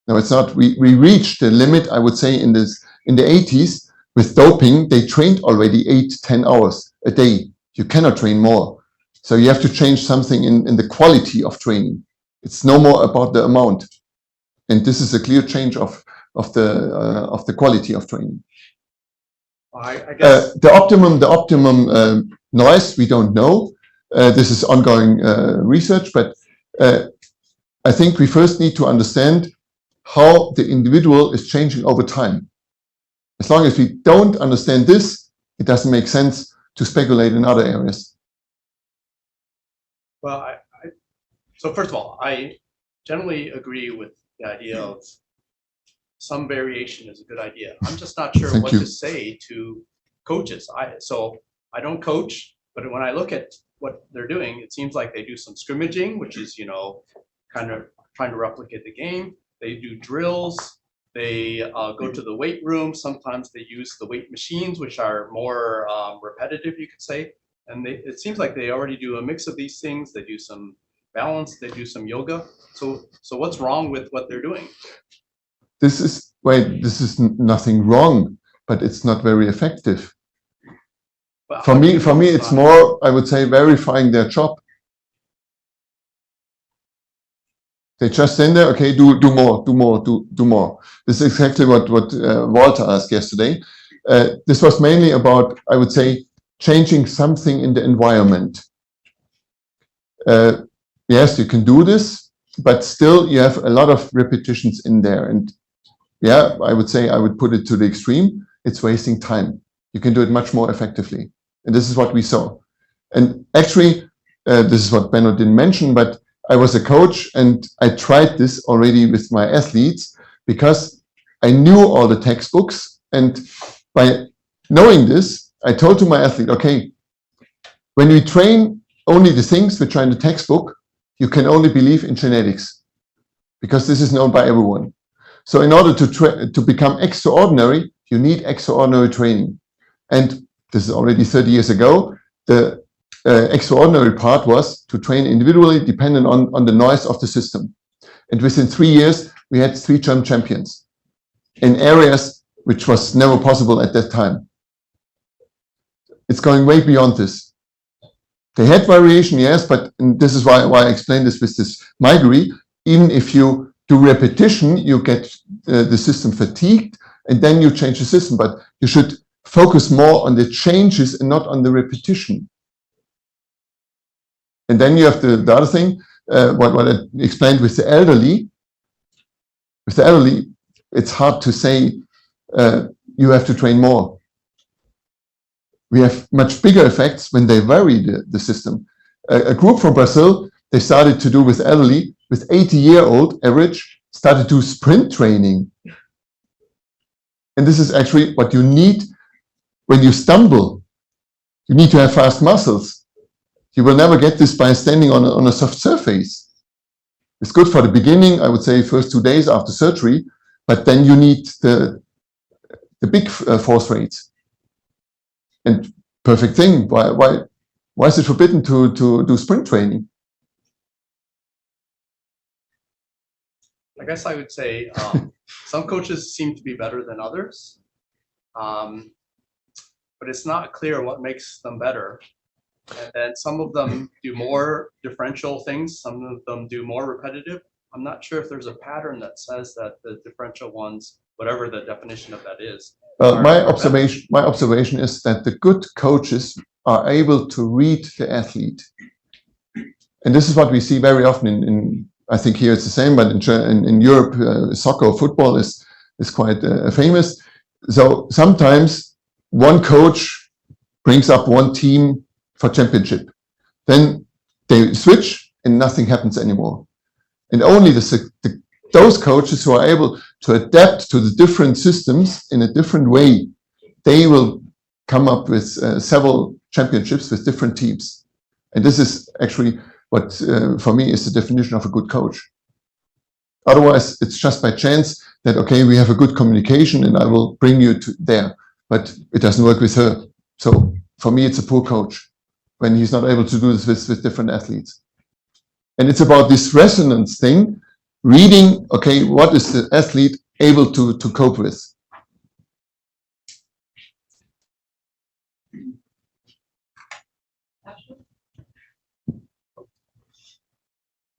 No, it's not. We reached the limit, I would say, in the 80s. With doping, they trained already 8-10 hours a day. You cannot train more. So you have to change something in the quality of training. It's no more about the amount. And this is a clear change of the quality of training. I guess The optimum noise, we don't know. This is ongoing research, but I think we first need to understand how the individual is changing over time. As long as we don't understand this, it doesn't make sense to speculate in other areas. well, so first of all, I generally agree with the idea of some variation is a good idea. I'm just not sure Thank what you. to say to coaches. So I don't coach, but when I look at what they're doing, it seems like they do some scrimmaging, which is, kind of trying to replicate the game. They do drills. They go to the weight room. Sometimes they use the weight machines, which are more repetitive, you could say. And it seems like they already do a mix of these things. They do some balance. They do some yoga. So what's wrong with what they're doing? This is nothing wrong, but it's not very effective. But For me, it's more, I would say, verifying their job. They just stand there, okay, do more. This is exactly what Walter asked yesterday. This was mainly about, I would say, changing something in the environment. Yes, you can do this, but still you have a lot of repetitions in there. And yeah, I would say I would put it to the extreme. It's wasting time. You can do it much more effectively. And this is what we saw. And actually, this is what Benno didn't mention, but I was a coach and I tried this already with my athletes because I knew all the textbooks. And by knowing this, I told to my athlete, okay, when we train only the things which are in the textbook, you can only believe in genetics because this is known by everyone. So in order to become extraordinary, you need extraordinary training. And this is already 30 years ago. The extraordinary part was to train individually dependent on the noise of the system. And within 3 years, we had 3 German champions in areas which was never possible at that time. It's going way beyond this. They had variation, yes, but this is why I explained this with this migraine. Even if you do repetition, you get the system fatigued, and then you change the system. But you should focus more on the changes and not on the repetition. And then you have the other thing, what I explained with the elderly. With the elderly, it's hard to say you have to train more. We have much bigger effects when they vary the system. A group from Brazil, they started to do with elderly, with 80-year-old average, started to do sprint training. And this is actually what you need when you stumble. You need to have fast muscles. You will never get this by standing on a soft surface. It's good for the beginning, I would say first 2 days after surgery, but then you need the big force rates. And perfect thing, why is it forbidden to do sprint training? I guess I would say some coaches seem to be better than others, but it's not clear what makes them better. And then some of them do more differential things, some of them do more repetitive. I'm not sure if there's a pattern that says that the differential ones, whatever the definition of that is. My observation is that the good coaches are able to read the athlete. And this is what we see very often in I think here it's the same, but in Europe, soccer or football is quite famous. So sometimes one coach brings up one team for championship. Then they switch and nothing happens anymore. And only those coaches who are able to adapt to the different systems in a different way, they will come up with several championships with different teams. And this is actually what, for me, is the definition of a good coach. Otherwise, it's just by chance that, okay, we have a good communication and I will bring you to there, but it doesn't work with her. So for me, it's a poor coach when he's not able to do this with different athletes. And it's about this resonance thing, reading, okay, what is the athlete able to cope with?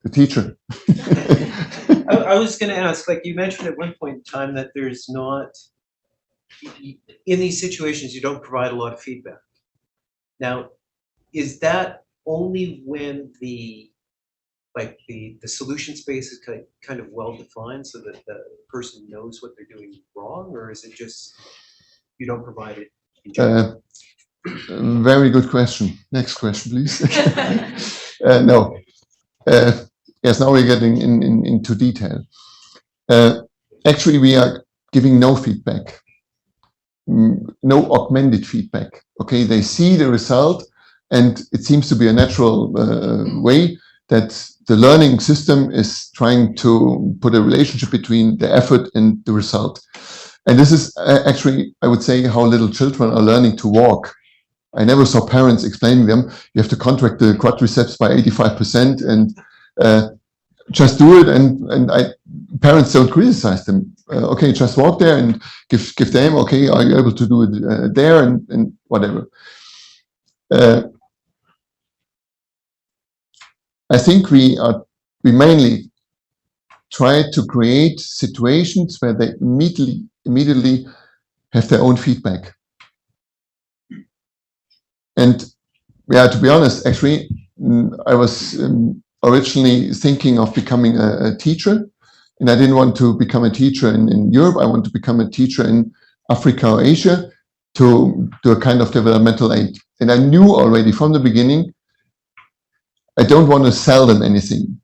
The teacher. I was going to ask, like you mentioned at one point in time that there's not, in these situations, you don't provide a lot of feedback. Now, is that only when the solution space is kind of well defined so that the person knows what they're doing wrong, or is it just you don't provide it in general? Very good question. Next question, please. No. Yes, now we're getting into detail. Actually, we are giving no feedback, no augmented feedback. Okay, they see the result, and it seems to be a natural way that the learning system is trying to put a relationship between the effort and the result. And this is actually, I would say, how little children are learning to walk. I never saw parents explaining them, you have to contract the quadriceps by 85% and just do it, and parents don't criticize them. Okay, just walk there and give them, okay, are you able to do it there, and whatever. I think we mainly try to create situations where they immediately have their own feedback. And yeah, to be honest, actually, I was originally thinking of becoming a teacher, and I didn't want to become a teacher in Europe. I want to become a teacher in Africa or Asia to do a kind of developmental aid. And I knew already from the beginning, I don't want to sell them anything.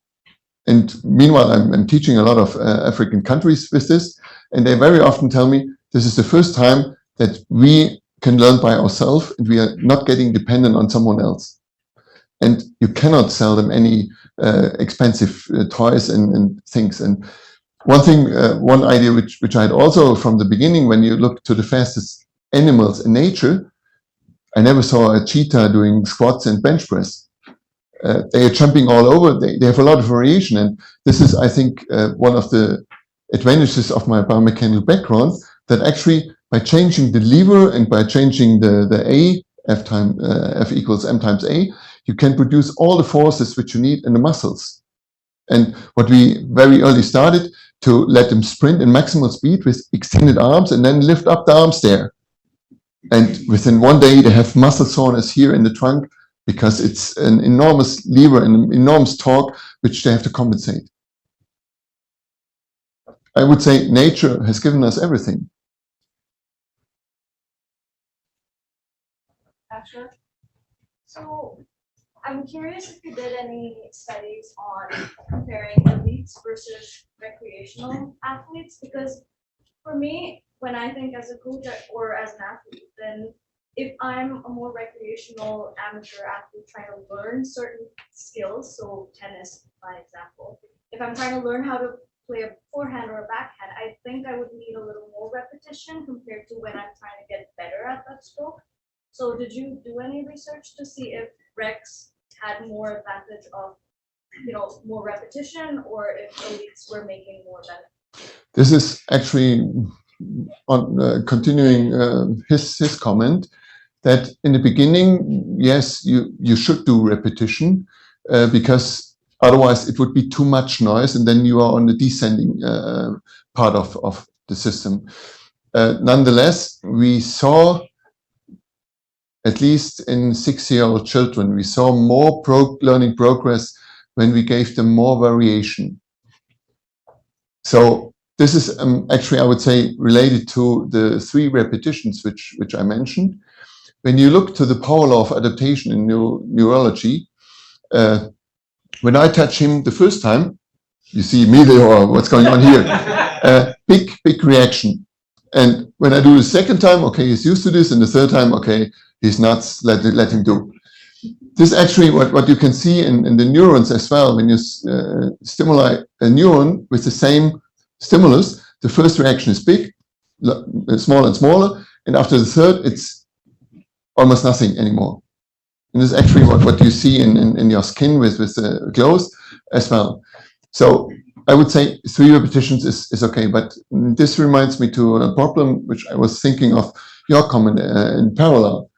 And meanwhile, I'm teaching a lot of African countries with this, and they very often tell me, this is the first time that we can learn by ourselves and we are not getting dependent on someone else. And you cannot sell them any expensive toys and things. And one thing, one idea which I had also from the beginning, when you look to the fastest animals in nature, I never saw a cheetah doing squats and bench press. They are jumping all over. They have a lot of variation. And this is, I think, one of the advantages of my biomechanical background, that actually by changing the lever and by changing the A, F equals M times A, you can produce all the forces which you need in the muscles. And what we very early started, to let them sprint in maximal speed with extended arms and then lift up the arms there. And within one day, they have muscle soreness here in the trunk because it's an enormous lever and an enormous torque which they have to compensate. I would say nature has given us everything. Sure. So I'm curious if you did any studies on comparing elites versus recreational athletes, because for me, when I think as a coach or as an athlete, then if I'm a more recreational amateur athlete trying to learn certain skills, so tennis, by example, if I'm trying to learn how to play a forehand or a backhand, I think I would need a little more repetition compared to when I'm trying to get better at that stroke. So did you do any research to see if Rex had more advantage of, more repetition, or if elites were making more benefit? This is actually on continuing his comment, that in the beginning, yes, you should do repetition because otherwise it would be too much noise, and then you are on the descending part of the system. Nonetheless, we saw at least in 6-year-old children, we saw more learning progress when we gave them more variation. So this is actually, I would say, related to the 3 repetitions which I mentioned. When you look to the power law of adaptation in neurology, when I touch him the first time, you see immediately, oh, what's going on here? Big reaction. And when I do the second time, okay, he's used to this, and the third time, okay, he's nuts, let him do. This is actually what you can see in the neurons as well. When you stimulate a neuron with the same stimulus, the first reaction is big, smaller and smaller, and after the third, it's almost nothing anymore. And this is actually what you see in your skin with the clothes as well. So I would say 3 repetitions is okay, but this reminds me to a problem which I was thinking of your comment in parallel.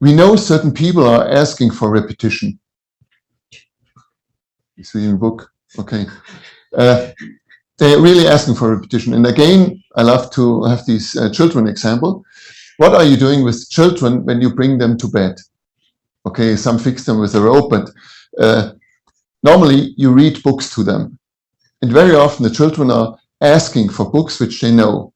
We know certain people are asking for repetition. You see in the book, okay. They're really asking for repetition. And again, I love to have these children example. What are you doing with children when you bring them to bed? Okay, some fix them with a rope, but normally you read books to them. And very often the children are asking for books which they know.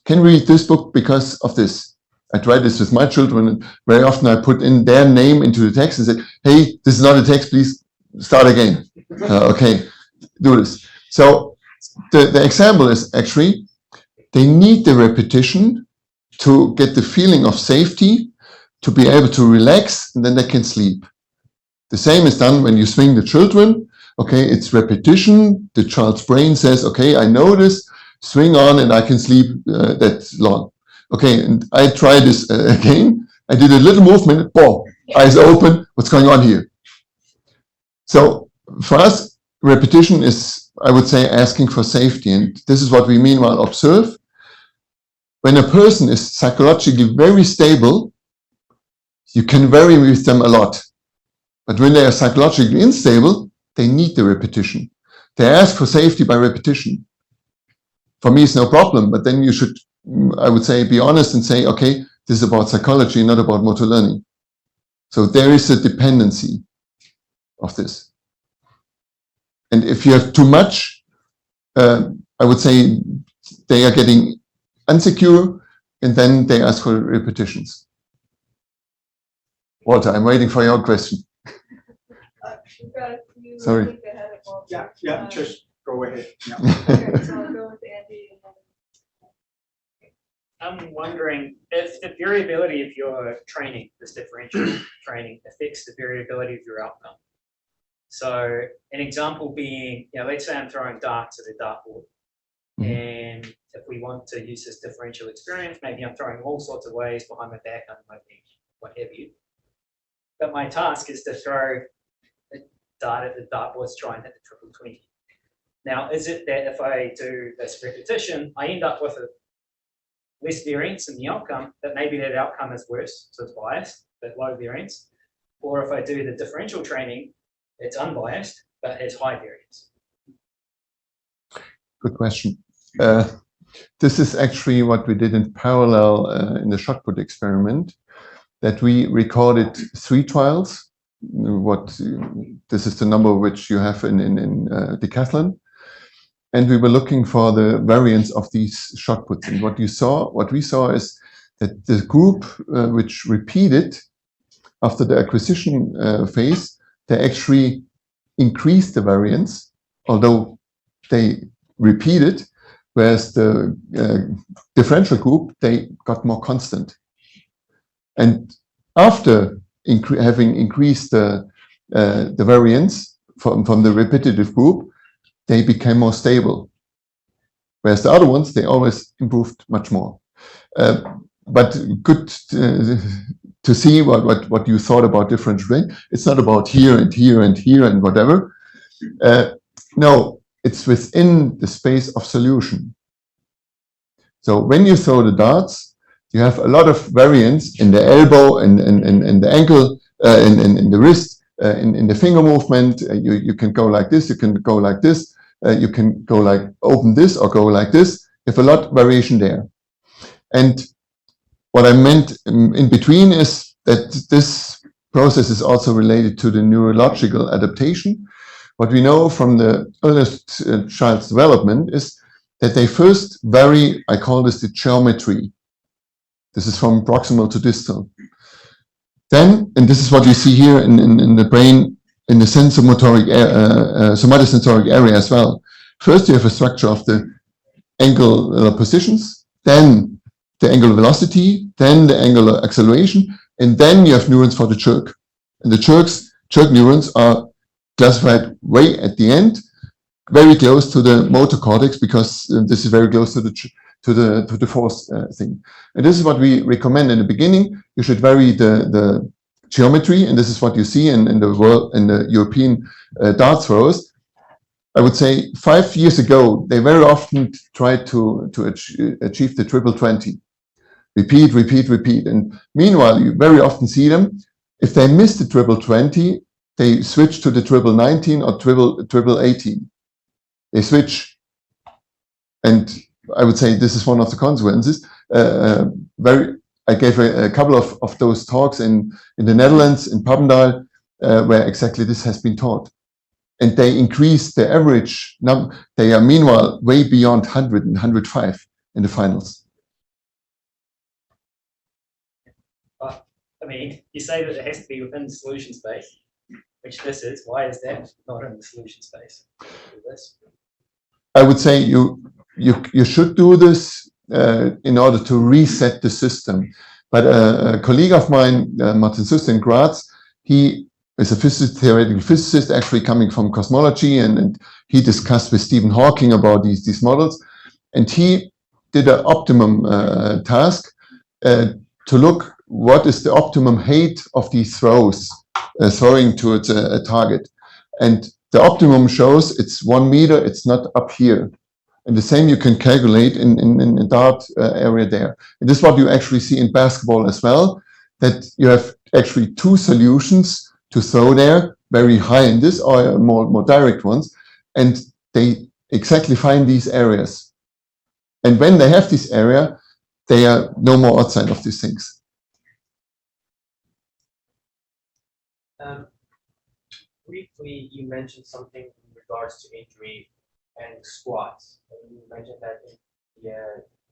Can we read this book because of this? I try this with my children, and very often I put in their name into the text and say, hey, this is not a text, please start again. Okay, do this. So the example is actually, they need the repetition to get the feeling of safety, to be able to relax, and then they can sleep. The same is done when you swing the children. Okay, it's repetition. The child's brain says, okay, I know this, swing on and I can sleep that long. Okay, and I try this again. I did a little movement, boom, eyes open, what's going on here? So for us, repetition is, I would say, asking for safety. And this is what we meanwhile observe. When a person is psychologically very stable, you can vary with them a lot. But when they are psychologically unstable, they need the repetition. They ask for safety by repetition. For me, it's no problem, but then you should, I would say, be honest and say, okay, this is about psychology, not about motor learning. So there is a dependency of this. And if you have too much, I would say they are getting insecure, and then they ask for repetitions. Walter, I'm waiting for your question. Sorry. Yeah, just go ahead. Yeah. Okay, so I'll go with Andy. And then... I'm wondering if the variability of your training, this differential training, affects the variability of your outcome. So an example being, let's say I'm throwing darts at a dartboard. And if we want to use this differential experience, maybe I'm throwing all sorts of ways behind my back, under my knee, what have you. But my task is to throw a dart at the dartboard to try and hit the triple 20. Now, is it that if I do this repetition, I end up with a less variance in the outcome, but maybe that outcome is worse, so it's biased, but low variance? Or if I do the differential training, it's unbiased, but has high variance? Good question. This is actually what we did in parallel in the shot put experiment, that we recorded 3 trials. This is the number which you have in decathlon. And we were looking for the variance of these shot puts. And what we saw is that the group which repeated after the acquisition phase, they actually increased the variance, although they repeated, whereas the differential group, they got more constant. And after having increased the variance from the repetitive group, they became more stable. Whereas the other ones, they always improved much more. But good to see what you thought about differential training. It's not about here and here and here and whatever. No, it's within the space of solution. So when you throw the darts, you have a lot of variance in the elbow and the ankle, in the wrist, in the finger movement. You can go like this, you can go like this, you can go like open this or go like this. You have a lot of variation there. And what I meant in between is that this process is also related to the neurological adaptation. What we know from the earliest child's development is that they first vary, I call this the geometry. This is from proximal to distal. Then, and this is what you see here in the brain, in the sensomotoric, somatosensoric area as well. First, you have a structure of the angular positions, then the angular velocity, then the angular acceleration, and then you have neurons for the jerk. And the jerk neurons are classified way at the end, very close to the motor cortex, because this is very close to the fourth thing. And this is what we recommend in the beginning. You should vary the geometry, and this is what you see in the European dart throws. I would say 5 years ago, they very often tried to achieve the triple 20. Repeat, repeat, repeat. And meanwhile, you very often see them, if they miss the triple 20, they switch to the triple 19 or triple 18. They switch. And I would say this is one of the consequences. I gave a couple of those talks in the Netherlands, in Papendal, where exactly this has been taught. And they increase the average number. They are meanwhile way beyond 100 and 105 in the finals. I mean, you say that it has to be within the solution space, which this is. Why is that not in the solution space? This? I would say you should do this in order to reset the system. But a colleague of mine, Martin Suster in Graz, he is a theoretical physicist, actually coming from cosmology, and he discussed with Stephen Hawking about these models. And he did an optimum task to look what is the optimum height of these throws, throwing towards a target. And the optimum shows it's 1 meter, it's not up here. And the same you can calculate in the dart area there. And this is what you actually see in basketball as well, that you have actually 2 solutions to throw there, very high in this, or more direct ones, and they exactly find these areas. And when they have this area, they are no more outside of these things. Briefly, you mentioned something in regards to injury and squats. And you mentioned that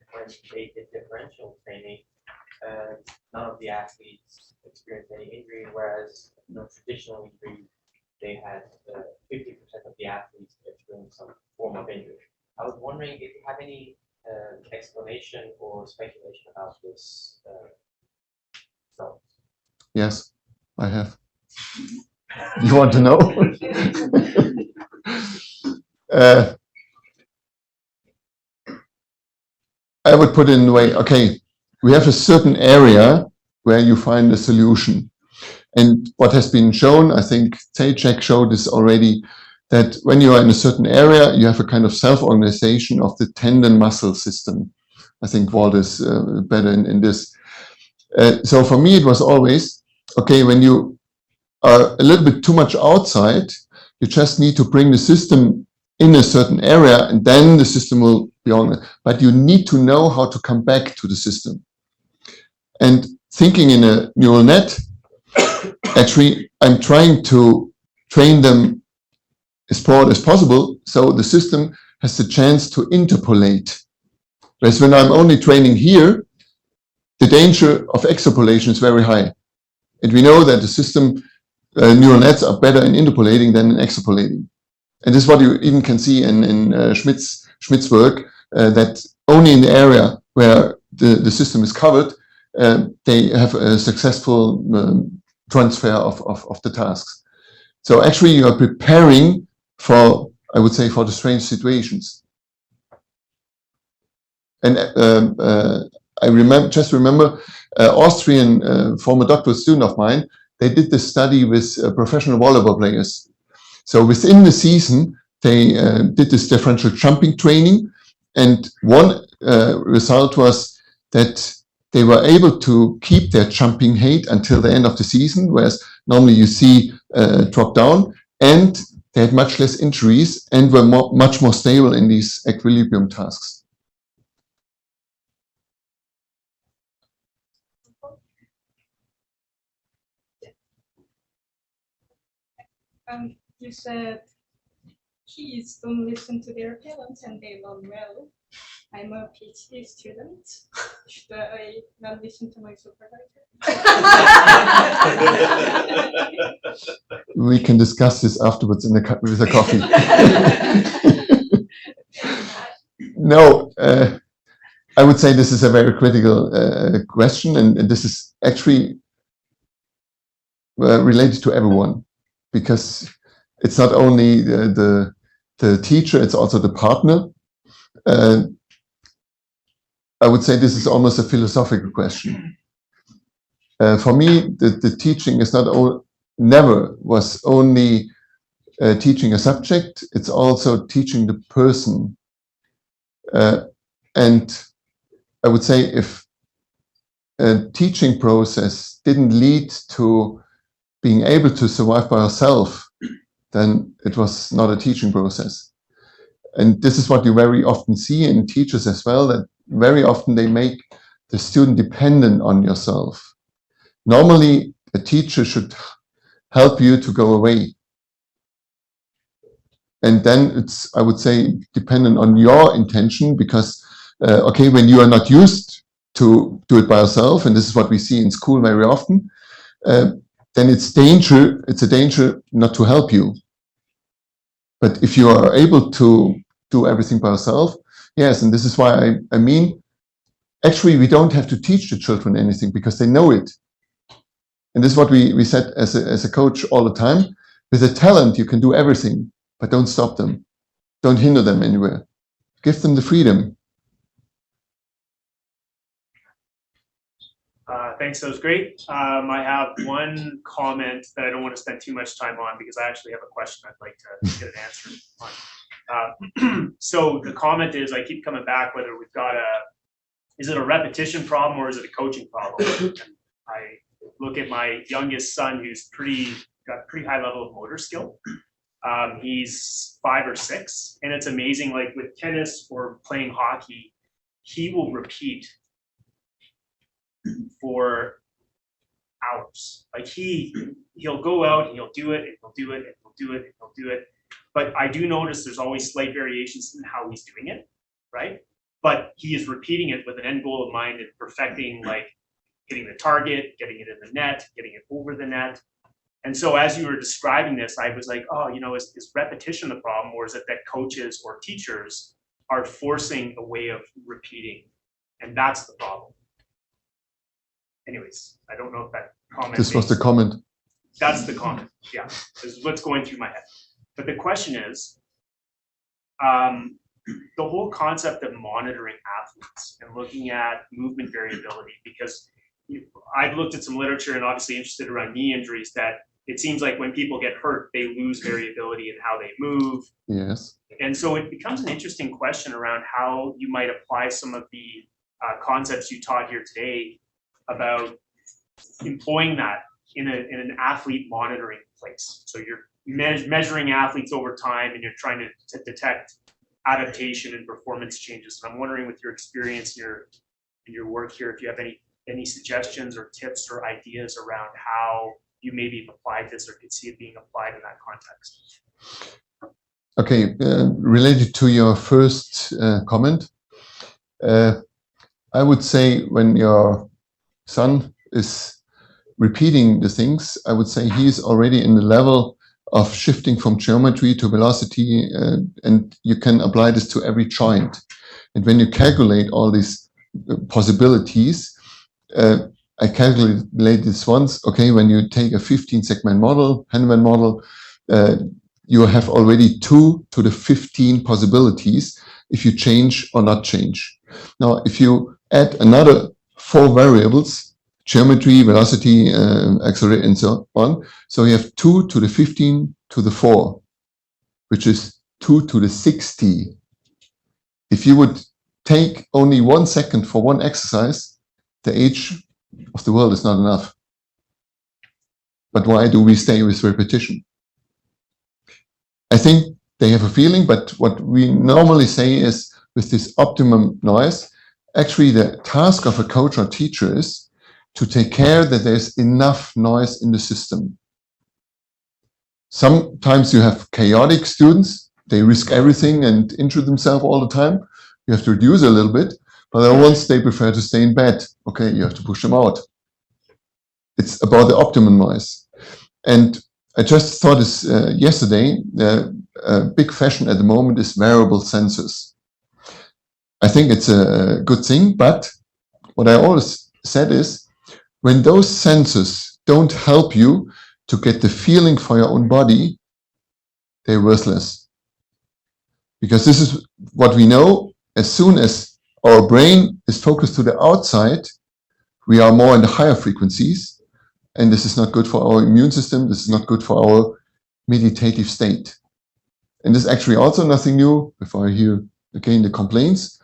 when they did differential training, none of the athletes experienced any injury, whereas traditional injury, they had 50% of the athletes experienced some form of injury. I was wondering if you have any explanation or speculation about this. Yes, I have. You want to know? I would put it in the way, okay, we have a certain area where you find a solution. And what has been shown, I think Zajac showed this already, that when you are in a certain area, you have a kind of self-organization of the tendon muscle system. I think Walt is better in this. So for me, it was always, okay, when you are a little bit too much outside, you just need to bring the system in a certain area, and then the system will be on it. But you need to know how to come back to the system. And thinking in a neural net, actually, I'm trying to train them as broad as possible, so the system has the chance to interpolate. Whereas when I'm only training here, the danger of extrapolation is very high. And we know that the system, neural nets are better in interpolating than in extrapolating. And this is what you even can see in Schmidt's work, that only in the area where the system is covered, they have a successful transfer of the tasks. So actually you are preparing for, I would say, for the strange situations. And I remember Austrian former doctoral student of mine, they did this study with professional volleyball players. So within the season, they did this differential jumping training, and one result was that they were able to keep their jumping height until the end of the season, whereas normally you see drop down, and they had much less injuries and were much more stable in these equilibrium tasks. You said kids don't listen to their parents and they learn well. I'm a PhD student. Should I not listen to my supervisor? We can discuss this afterwards with a coffee. No, I would say this is a very critical question, and this is actually related to everyone, because it's not only the teacher, it's also the partner. I would say this is almost a philosophical question. For me, the teaching is never was only teaching a subject, it's also teaching the person. And I would say if a teaching process didn't lead to being able to survive by yourself, then it was not a teaching process. And this is what you very often see in teachers as well, that very often they make the student dependent on yourself. Normally, a teacher should help you to go away. And then it's, I would say, dependent on your intention, because, okay, when you are not used to do it by yourself, and this is what we see in school very often, then it's a danger not to help you. But if you are able to do everything by yourself, yes, and this is why I mean, actually, we don't have to teach the children anything because they know it. And this is what we said as a coach all the time. With a talent, you can do everything, but don't stop them. Don't hinder them anywhere. Give them the freedom. Thanks, that was great. I have one comment that I don't want to spend too much time on because I actually have a question I'd like to get an answer on. So the comment is, I keep coming back whether we've got is it a repetition problem or is it a coaching problem? And I look at my youngest son who's got a pretty high level of motor skill. He's 5 or 6, and it's amazing, like with tennis or playing hockey, he will repeat for hours. Like he'll go out and he'll do it, and he'll do it, and he'll do it, and he'll do it. But I do notice there's always slight variations in how he's doing it, right? But he is repeating it with an end goal in mind and perfecting, like hitting the target, getting it in the net, getting it over the net. And so as you were describing this, I was like, oh, is repetition the problem, or is it that coaches or teachers are forcing a way of repeating, and that's the problem? Anyways, I don't know if that comment. This was the comment. That's the comment. Yeah, this is what's going through my head. But the question is, the whole concept of monitoring athletes and looking at movement variability, because I've looked at some literature and obviously interested around knee injuries, that it seems like when people get hurt, they lose variability in how they move. Yes. And so it becomes an interesting question around how you might apply some of the concepts you taught here today about employing that in an athlete monitoring place. So you're measuring athletes over time and you're trying to detect adaptation and performance changes. And I'm wondering, with your experience in your work here, if you have any suggestions or tips or ideas around how you maybe applied this or could see it being applied in that context. Okay, related to your first comment, I would say when your son is repeating the things, I would say he is already in the level of shifting from geometry to velocity, and you can apply this to every joint. And when you calculate all these possibilities, I calculated this once, okay, when you take a 15-segment model, Henneman model, you have already 2 to the 15 possibilities if you change or not change. Now, if you add another 4 variables, geometry, velocity, accelerator, and so on, so you have 2 to the 15 to the 4, which is 2 to the 60. If you would take only 1 second for one exercise, the age of the world is not enough. But why do we stay with repetition? I think they have a feeling, but what we normally say is, with this optimum noise, actually the task of a coach or teacher is to take care that there's enough noise in the system. Sometimes you have chaotic students. They risk everything and injure themselves all the time. You have to reduce a little bit. But then once they prefer to stay in bed, okay, you have to push them out. It's about the optimum noise. And I just thought this yesterday, a big fashion at the moment is wearable sensors. I think it's a good thing, but what I always said is, when those sensors don't help you to get the feeling for your own body, they're worthless. Because this is what we know, as soon as our brain is focused to the outside, we are more in the higher frequencies, and this is not good for our immune system, this is not good for our meditative state. And this is actually also nothing new, before I hear again the complaints.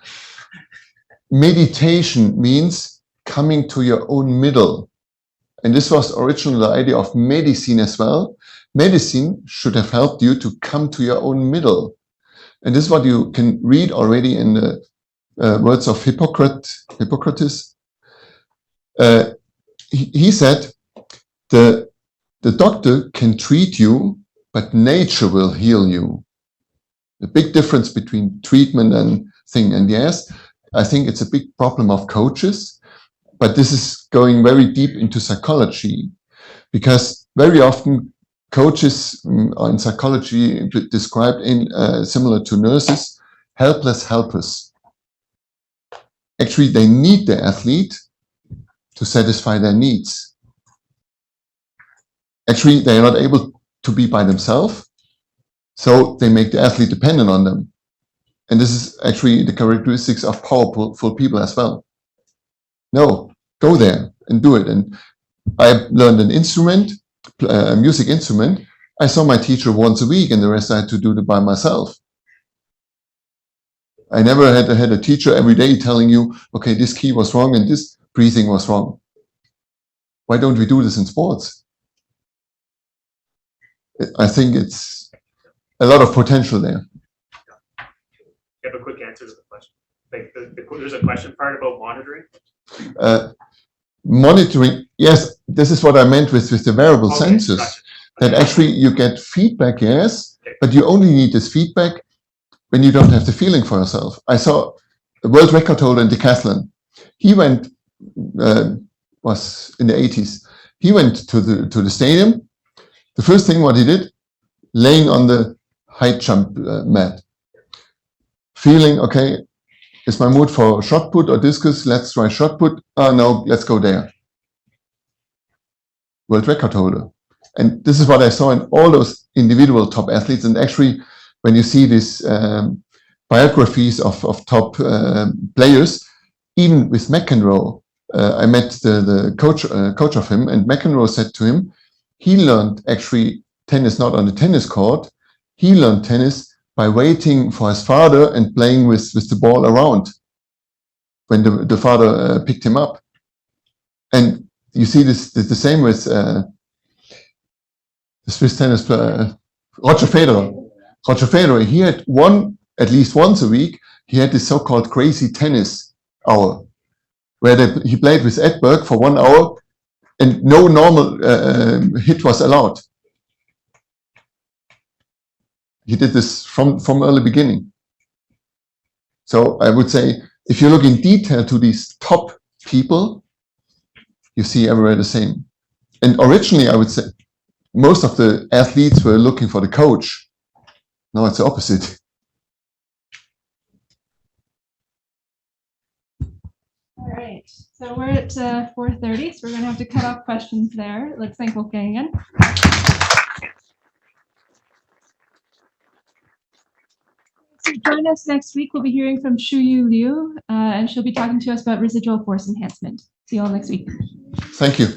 Meditation means coming to your own middle. And this was originally the idea of medicine as well. Medicine should have helped you to come to your own middle. And this is what you can read already in the words of Hippocrates. He said, the doctor can treat you, but nature will heal you. The big difference between treatment and thing. And yes, I think it's a big problem of coaches, but this is going very deep into psychology, because very often coaches are in psychology described in similar to nurses, helpless helpers. Actually, they need the athlete to satisfy their needs. Actually, they are not able to be by themselves, so they make the athlete dependent on them. And this is actually the characteristics of powerful people as well. No, go there and do it. And I learned an instrument, a music instrument. I saw my teacher once a week, and the rest I had to do it by myself. I never had a teacher every day telling you, okay, this key was wrong and this breathing was wrong. Why don't we do this in sports? I think it's a lot of potential there. You have a quick answer to the question. Like there's a question part about monitoring. Monitoring, yes, this is what I meant with the wearable Okay, sensors. gotcha. That actually you get feedback, yes, but you only need this feedback when you don't have the feeling for yourself. I saw a world record holder in decathlon. He went, was in the 80s. He went to the stadium. The first thing what he did, laying on the high jump mat, feeling, okay, is my mood for shot put or discus? Let's try shot put. Oh no, let's go there. World record holder. And this is what I saw in all those individual top athletes. And actually, when you see these biographies of top players, even with McEnroe, I met the coach of him, and McEnroe said to him, he learned actually tennis not on the tennis court. He learned tennis by waiting for his father and playing with the ball around when the father picked him up. And you see this the same with the Swiss tennis player, Roger Federer. Roger Federer, he had at least once a week, he had this so-called crazy tennis hour, where he played with Edberg for 1 hour and no normal hit was allowed. He did this from early beginning. So I would say, if you look in detail to these top people, you see everywhere the same. And originally, I would say, most of the athletes were looking for the coach. Now it's the opposite. All right, so we're at 4:30, so we're going to have to cut off questions there. Let's thank Wolfgang again. So join us next week. We'll be hearing from Shuyu Liu, and she'll be talking to us about residual force enhancement. See you all next week. Thank you.